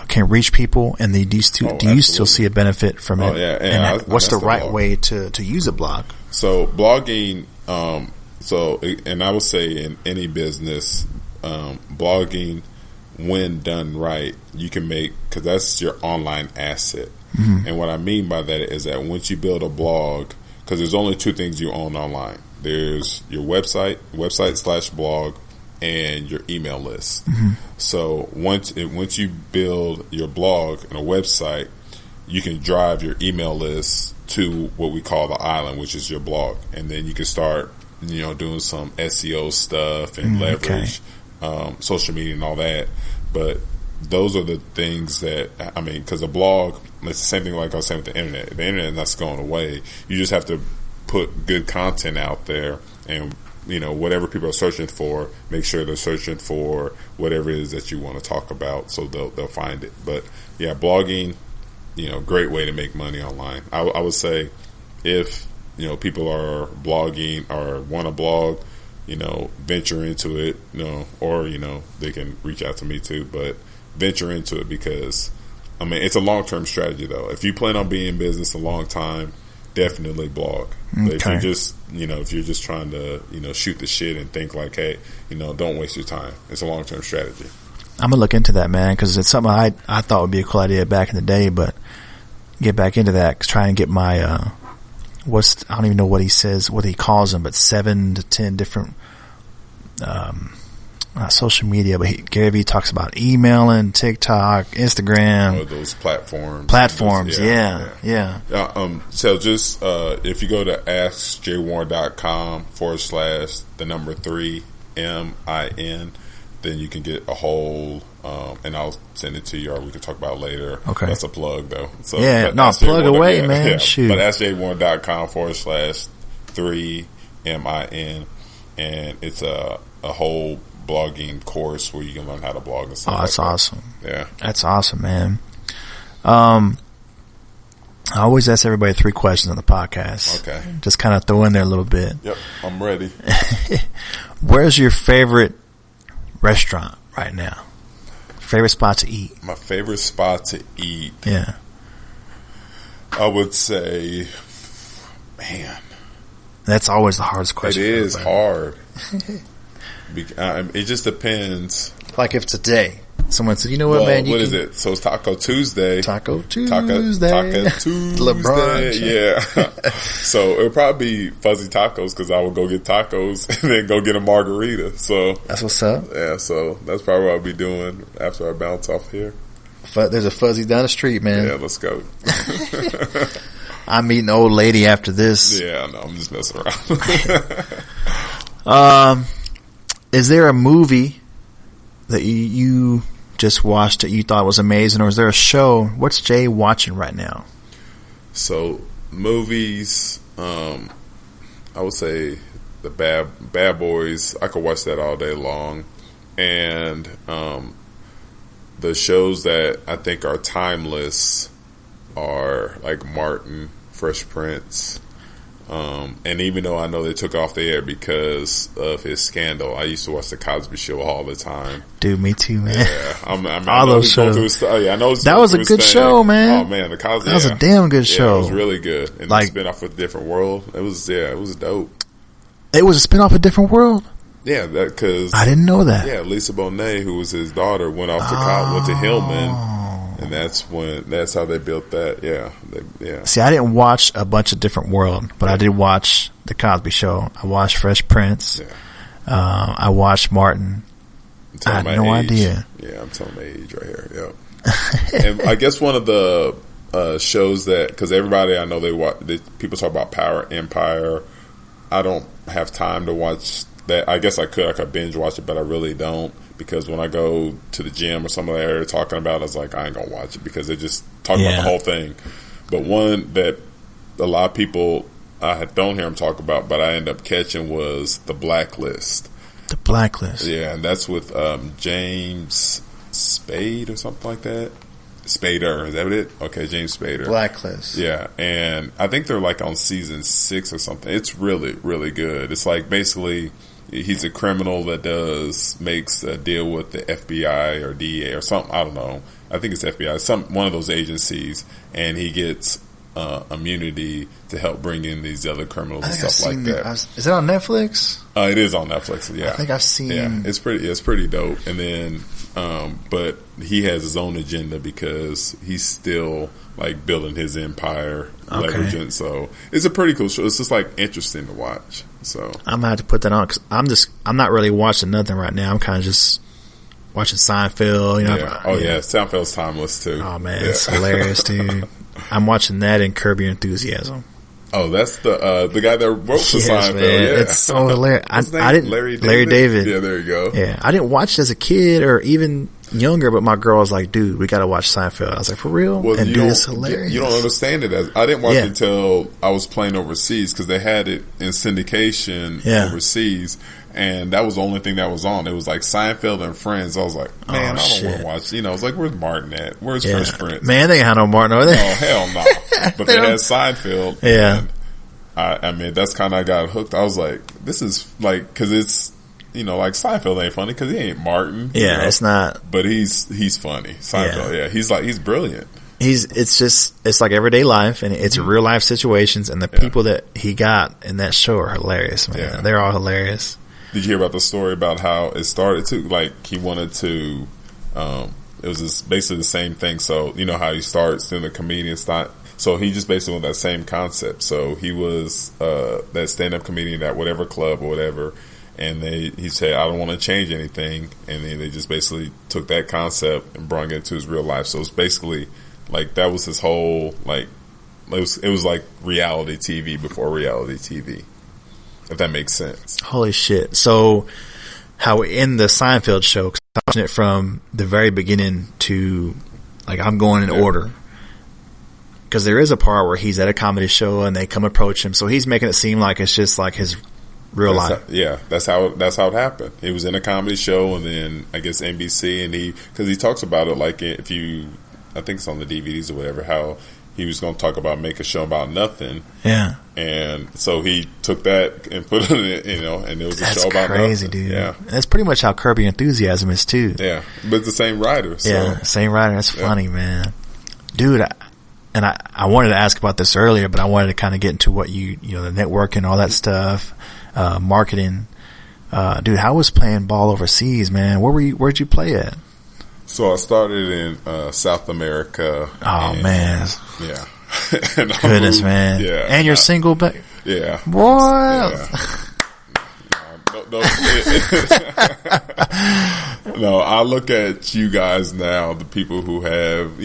can reach people, and do you still see a benefit from it? Yeah. And what's the right way to use a blog? So blogging, and I would say in any business, blogging, when done right, you can make, because that's your online asset. Mm-hmm. And what I mean by that is that once you build a blog, because there's only two things you own online. There's your website/blog, and your email list. Mm-hmm. So once you build your blog and a website, you can drive your email list to what we call the island, which is your blog, and then you can start doing some SEO stuff and leverage social media and all that. But those are the things that, because a blog, it's the same thing like I was saying with the internet. The internet is not going away. You just have to put good content out there, and whatever people are searching for, make sure they're searching for whatever it is that you want to talk about, so they'll find it. But yeah, blogging, great way to make money online. I would say if people are blogging or want to blog, venture into it, or they can reach out to me too, but venture into it, because it's a long-term strategy though. If you plan on being in business a long time, definitely blog. But if you're just trying to shoot the shit and think like, hey, don't waste your time. It's a long-term strategy. I'm gonna look into that, man, because it's something I thought would be a cool idea back in the day, but get back into that, try and get my I don't even know what he calls them, but 7 to 10 different not social media, but Gary Vee talks about emailing, TikTok, Instagram. Those platforms. Yeah. So just, if you go to askjwarren.com/3MIN, then you can get a whole, and I'll send it to you, or we can talk about it later. Okay. That's a plug though. So, plug away, man. Yeah. Shoot. But askjwarren.com/3MIN, and it's a whole blogging course where you can learn how to blog and stuff. Oh, that's awesome. Yeah. That's awesome, man. I always ask everybody 3 questions on the podcast. Okay. Just kind of throw in there a little bit. Yep, I'm ready. Where's your favorite restaurant right now? Favorite spot to eat? My favorite spot to eat? Yeah. I would say, man. That's always the hardest question. It is hard. It just depends. Like if today someone said, "You know what, man? What is it? So it's Taco Tuesday. Taco Tuesday. LeBron. Yeah. So it would probably be fuzzy tacos, because I would go get tacos and then go get a margarita. So that's what's up. Yeah. So that's probably what I'll be doing after I bounce off here. There's a Fuzzy down the street, man. Yeah, let's go. I'm meeting an old lady after this. Yeah, no, I'm just messing around. Is there a movie that you just watched that you thought was amazing, or is there a show? What's Jay watching right now? So movies, I would say the Bad Boys. I could watch that all day long, and the shows that I think are timeless are like Martin, Fresh Prince. And even though I know they took off the air because of his scandal, I used to watch the Cosby Show all the time. Dude, me too, man. Yeah, all those shows. I know that was a good show, man. Oh man, the Cosby. That was a damn good show. It was really good. And like, the spinoff of a Different World. It was dope. It was a spinoff of a Different World. Yeah, because I didn't know that. Yeah, Lisa Bonet, who was his daughter, went off to college, went to Hillman. And that's how they built that. Yeah. See, I didn't watch a bunch of Different World, but I did watch the Cosby Show. I watched Fresh Prince. Yeah. I watched Martin. I had no idea. Yeah, I'm telling my age right here. Yep. And I guess one of the shows that, because everybody I know people talk about Power Empire. I don't have time to watch that. I guess I could binge watch it, but I really don't. Because when I go to the gym or something like that they're talking about, I was like, I ain't gonna watch it because they just talk about the whole thing. But one that a lot of people I don't hear them talk about, but I end up catching was The Blacklist. The Blacklist. Yeah, and that's with James Spade or something like that. Spader, is that it? Okay, James Spader. Blacklist. Yeah, and I think they're like on season 6 or something. It's really, really good. It's like basically he's a criminal that makes a deal with the FBI or DEA or something. I don't know. I think it's FBI, one of those agencies, and he gets immunity to help bring in these other criminals and stuff like that. Is it on Netflix? It is on Netflix. Yeah, I think I've seen. Yeah, it's pretty dope. And then, but he has his own agenda because he's still like building his empire, leveraging. So it's a pretty cool show. It's just like interesting to watch. So I'm gonna have to put that on because I'm not really watching nothing right now. I'm kind of just watching Seinfeld. Seinfeld's timeless too. Oh man, it's hilarious, dude. I'm watching that and Curb Your Enthusiasm. Oh, that's the guy that wrote the Seinfeld. Man. Yeah, it's so hilarious. I didn't. Larry David. Yeah, there you go. Yeah, I didn't watch it as a kid or even younger, but my girl was like, "Dude, we got to watch Seinfeld." I was like, "For real?" Well, and dude, it's hilarious. You don't understand it I didn't watch it until I was playing overseas because they had it in syndication overseas. And that was the only thing that was on. It was like Seinfeld and Friends. I was like, man, I don't want to watch. I was like, where's Martin at? Where's Fresh Prince? Man, they ain't had no Martin over there. Oh, hell no. But they had Seinfeld. Yeah. I mean, that's kind of I got hooked. I was like, this is like, because it's, like Seinfeld ain't funny because he ain't Martin. Yeah, it's not. But he's funny. Seinfeld, he's brilliant. It's like everyday life, and it's real life situations, and the people that he got in that show are hilarious, man. Yeah. They're all hilarious. Did you hear about the story about how it started too? Like he wanted to, it was basically the same thing. So you know how he starts doing the comedian style. So he just basically went that same concept. So he was that stand-up comedian at whatever club or whatever, and he said, I don't want to change anything, and then they just basically took that concept and brought it into his real life. So it's basically like that was his whole like it was like reality TV before reality TV. If that makes sense. Holy shit. So how in the Seinfeld show, cause I'm watching it from the very beginning to like I'm going in order. Because there is a part where he's at a comedy show and they come approach him. So he's making it seem like it's just like his real life. That's how it happened. He was in a comedy show and then I guess NBC and because he talks about it like I think it's on the DVDs or whatever, how he was going to talk about make a show about nothing. Yeah. And so he took that and put it in, and it was a show about crazy, nothing. Dude. Yeah. That's pretty much how Curb Your Enthusiasm is too. Yeah. But it's the same writer. So. Yeah, same writer. That's funny, man. Dude, I wanted to ask about this earlier, but I wanted to kind of get into what the networking, all that stuff, marketing. Dude, how was playing ball overseas, man? Where'd you play at? So I started in South America. Oh, man. Yeah. Goodness, man. Yeah. And you're single back? Yeah. Boy. No, I look at you guys now, the people who have,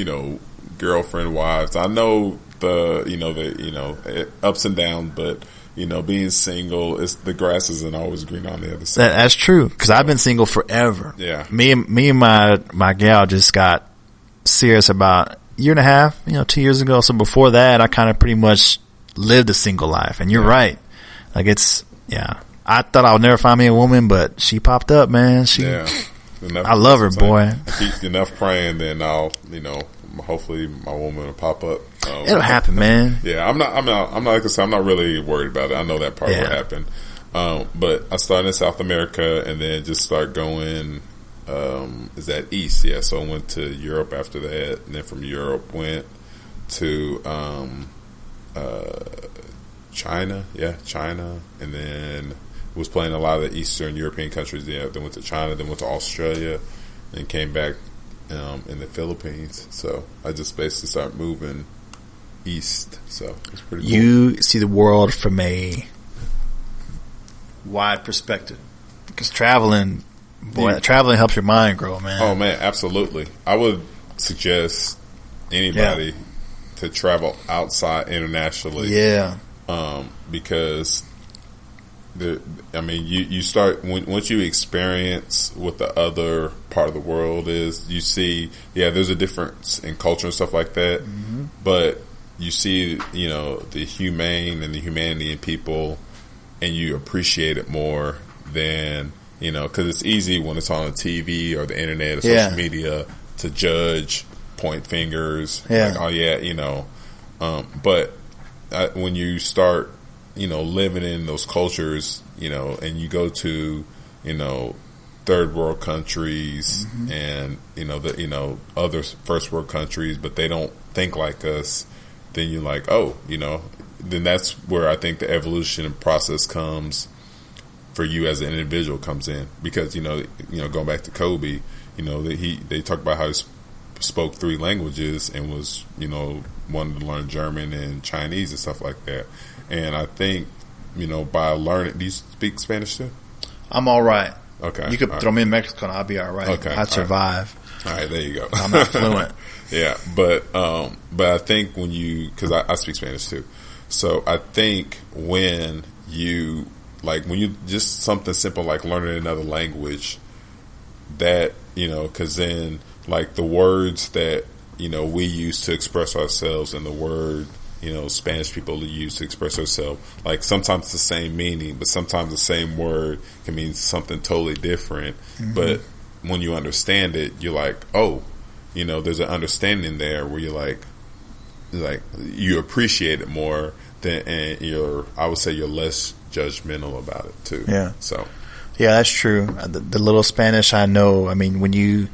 girlfriend, wives. I know the ups and downs, but being single, the grass isn't always green on the other side. That's true, because I've been single forever. Yeah. Me and my gal just got serious about a year and a half, 2 years ago. So before that, I kind of pretty much lived a single life. And you're right. Like I thought I would never find me a woman, but she popped up, man. I love her, boy. Keep enough praying, then I'll, hopefully my woman will pop up. It'll happen, man. Yeah, I'm not like I said, I'm not really worried about it. I know that part will happen. But I started in South America and then just start going. Is that east? Yeah, so I went to Europe after that, and then from Europe went to China. Yeah, China, and then was playing a lot of the Eastern European countries. Yeah, then went to China, then went to Australia, and came back in the Philippines. So I just basically started moving east. So it's pretty cool. You see the world from a wide perspective because traveling helps your mind grow, man. Oh man, absolutely. I would suggest anybody to travel outside internationally. Yeah. Because you start once you experience what the other part of the world is, you see, there's a difference in culture and stuff like that, but you see, the humane and the humanity in people, and you appreciate it more than, because it's easy when it's on the TV or the internet or social media to judge, point fingers, like, oh yeah, but when you start, living in those cultures, and you go to, third world countries and, other first world countries, but they don't think like us, then you're like, oh, then that's where I think the evolution process comes for you as an individual comes in, because, going back to Kobe, they talk about how he spoke 3 languages and was, wanted to learn German and Chinese and stuff like that. And I think, by learning, do you speak Spanish too? I'm all right. Okay. You could throw me in Mexico and I'll be all right. Okay. I'd survive. All right, there you go. I'm not fluent. Yeah, but I think when because I speak Spanish too. So I think when you just something simple like learning another language, that, because then like the words that, we use to express ourselves and the word, Spanish people use to express themselves, like sometimes it's the same meaning, but sometimes the same word can mean something totally different. But when you understand it, you're like, oh, there's an understanding there where you're like you appreciate it more than, and I would say you're less judgmental about it too. Yeah. So. Yeah, that's true. The little Spanish I know, when you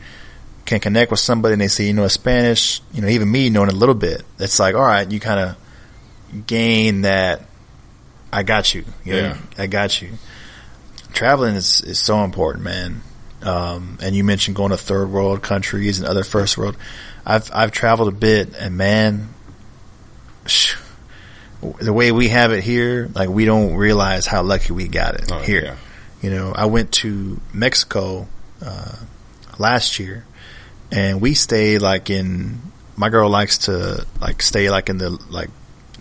can connect with somebody and they say, Spanish, even me knowing a little bit, it's like, all right, you kind of gain that, I got you. I got you. Traveling is so important, man. And you mentioned going to third world countries and other first world. I've traveled a bit, and man, the way we have it here, like, we don't realize how lucky we got it here. Yeah. I went to Mexico last year, and we stayed my girl likes to stay in the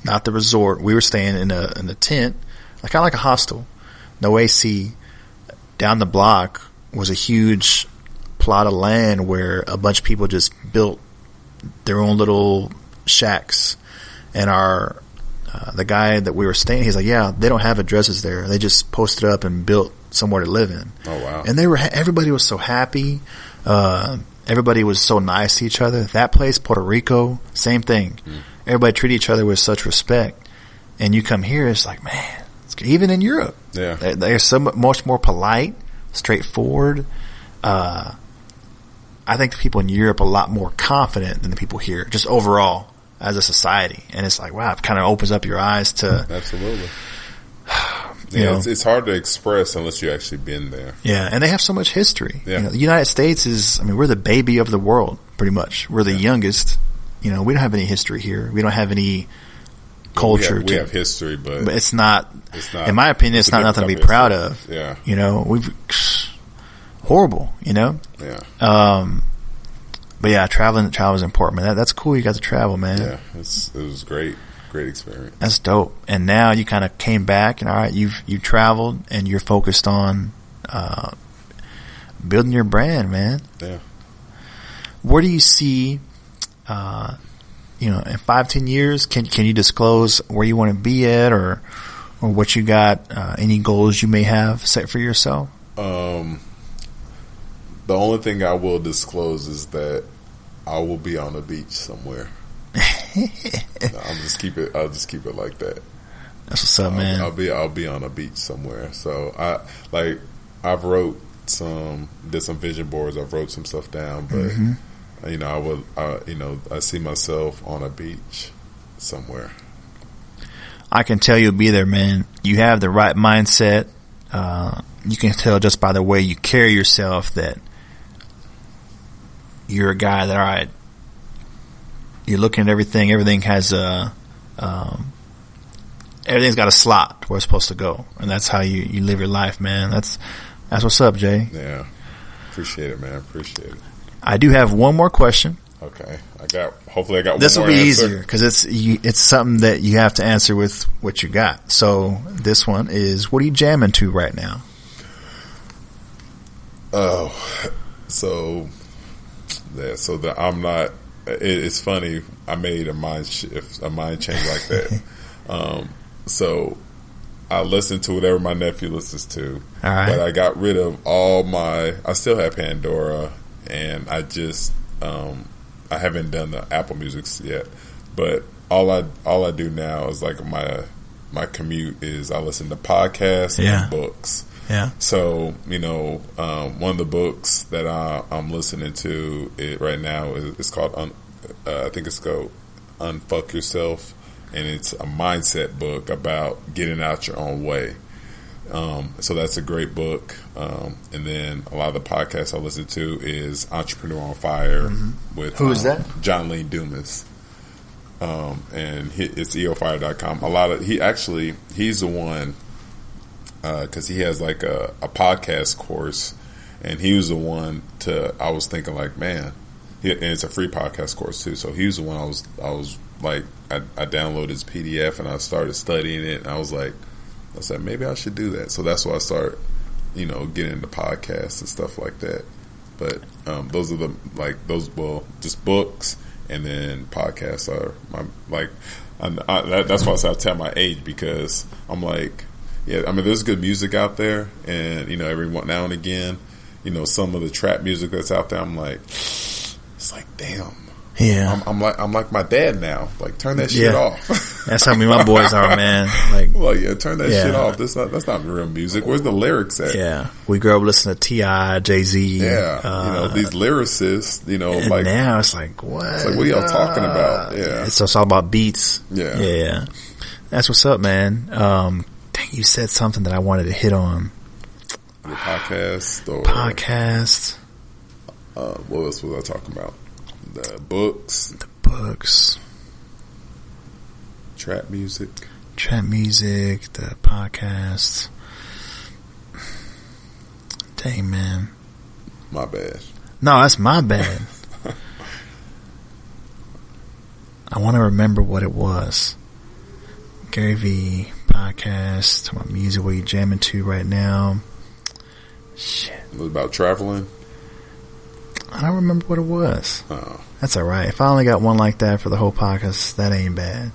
not the resort. We were staying in a tent, kind of like a hostel, no AC. Down the block was a huge plot of land where a bunch of people just built their own little shacks, and the guy that we were staying, he's like, yeah, they don't have addresses there. They just posted up and built somewhere to live in. Oh wow! And everybody was so happy. Everybody was so nice to each other. That place, Puerto Rico, same thing. Everybody treated each other with such respect. And you come here, it's like, man, even in Europe, they're so much more polite, straightforward. I think the people in Europe are a lot more confident than the people here, just overall as a society. And it's like, wow, it kind of opens up your eyes to. Absolutely. It's hard to express unless you actually been there. Yeah, and they have so much history. Yeah. The United States is, we're the baby of the world, pretty much. We're the youngest. We don't have any history here. We don't have any culture. We have history, but it's not, in my opinion, it's not nothing to be proud of. Yeah. We've, horrible, Yeah. But yeah, travel is important, man. That's cool. You got to travel, man. Yeah, it was great. Great experience. That's dope. And now you kind of came back, and all right, you traveled, and you're focused on building your brand, man. Yeah. Where do you see, in 5-10 years? Can you disclose where you want to be at, or what you got? Any goals you may have set for yourself? The only thing I will disclose is that I will be on the beach somewhere. I'll just keep it like that. That's what's up, man. I'll be on a beach somewhere. So I've did some vision boards. I've wrote some stuff down, but I see myself on a beach somewhere. I can tell you'll be there, man. You have the right mindset. You can tell just by the way you carry yourself that you're a guy that, all right, you're looking at everything. Everything has everything's got a slot where it's supposed to go, and that's how you live your life, man. That's what's up, Jay. Yeah, appreciate it, man. Appreciate it. I do have one more question. Okay, hopefully I got. This will be answer. easier because it's something that you have to answer with what you got. So this one is, what are you jamming to right now? Oh, so I'm not. It's funny. I made a mind change like that. So I listen to whatever my nephew listens to. All right. But I got rid of I still have Pandora, and I just I haven't done the Apple Music yet. But all I do now is like my commute is I listen to podcasts and books. Yeah. So one of the books that I'm listening to right now is called I think it's called Unfuck Yourself, and it's a mindset book about getting out your own way. So that's a great book. And then a lot of the podcasts I listen to is Entrepreneur on Fire with who is that? John Lee Dumas. And it's eofire.com. He's the one. Because he has like a podcast course, and he was the one I was thinking like, man, and it's a free podcast course too. So he was the one I was like, I downloaded his PDF and I started studying it, and I said maybe I should do that. So that's why I started, getting into podcasts and stuff like that. But those are just books, and then podcasts are that's why I say I tell my age, because I'm like. Yeah, I mean, there's good music out there, and every now and again, some of the trap music that's out there, I'm like, it's like, damn, yeah, I'm like my dad now. Like, turn that shit off. That's how me and my boys are, man. Like, well, yeah, turn that shit off. That's not real music. Where's the lyrics at? Yeah, we grew up listening to T.I., Jay-Z. Yeah, these lyricists. And like now it's like, what? It's like, what are y'all talking about? Yeah, it's all about beats. Yeah. That's what's up, man. You said something that I wanted to hit on. The podcast. What else was I talking about? The books. Trap music. The podcast. Dang, man. My bad. No, that's my bad. I want to remember what it was. Gary V podcast, my music, what you jamming to right now. Shit. It was about traveling. I don't remember what it was. Oh. That's all right. If I only got one like that for the whole podcast, that ain't bad.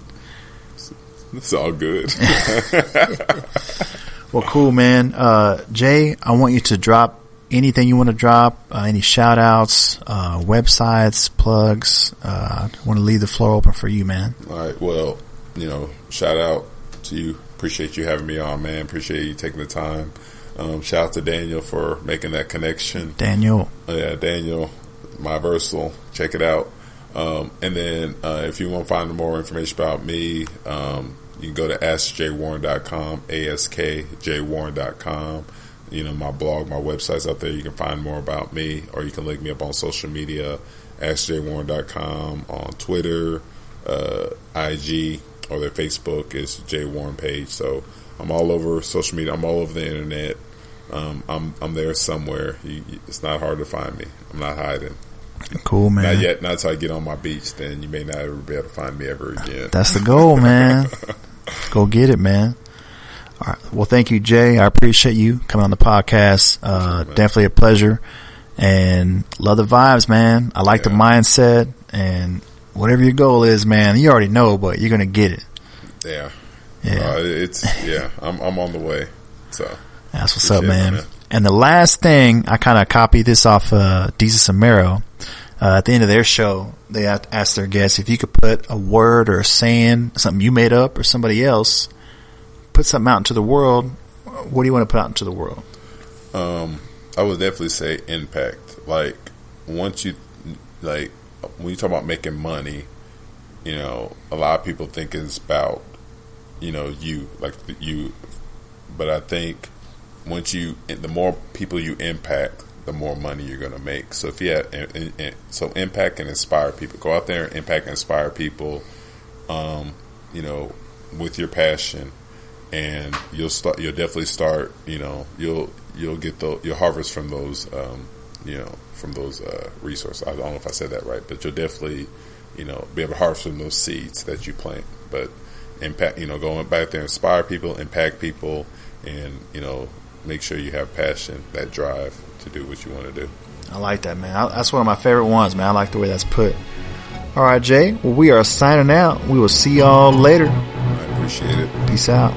It's all good. Well, cool, man. Jay, I want you to drop anything you want to drop, any shout outs, websites, plugs. I want to leave the floor open for you, man. All right. Well, shout out to you. Appreciate you having me on, man. Appreciate you taking the time. Shout out to Daniel for making that connection. Daniel, my Versal. Check it out. And then if you want to find more information about me, you can go to askjwarren.com, askjwarren.com. My blog, my website's out there. You can find more about me, or you can look me up on social media, askjwarren.com, on Twitter, IG, or their Facebook is Jay Warren page. So I'm all over social media. I'm all over the internet. I'm there somewhere. It's not hard to find me. I'm not hiding. Cool, man. Not yet. Not until I get on my beach. Then you may not ever be able to find me ever again. That's the goal, man. Go get it, man. All right. Well, thank you, Jay. I appreciate you coming on the podcast. Definitely a pleasure, and love the vibes, man. I like the mindset, and whatever your goal is, man, you already know, but you're gonna get it. Yeah. I'm on the way. So that's what's up, man. And the last thing, I kind of copied this off Deezus and Mero. at the end of their show, they ask their guests if you could put a word or a saying, something you made up or somebody else, put something out into the world. What do you want to put out into the world? I would definitely say impact. Like, once you, like, when you talk about making money, you know, a lot of people think it's about, you know, but I think the more people you impact, the more money you're going to make. So if you have, so impact and inspire people. Go out there and impact and inspire people, you know, with your passion, and you'll definitely start, you know, you'll get you'll harvest from those, you know, from those resources. I don't know if I said that right, but you'll definitely, you know, be able to harvest from those seeds that you plant. But impact, you know, going back there, inspire people, impact people, and, you know, make sure you have passion, that drive to do what you want to do. I like that, man. That's one of my favorite ones, man. I like the way that's put. All right, Jay. Well, we are signing out. We will see y'all later. I appreciate it. Peace out.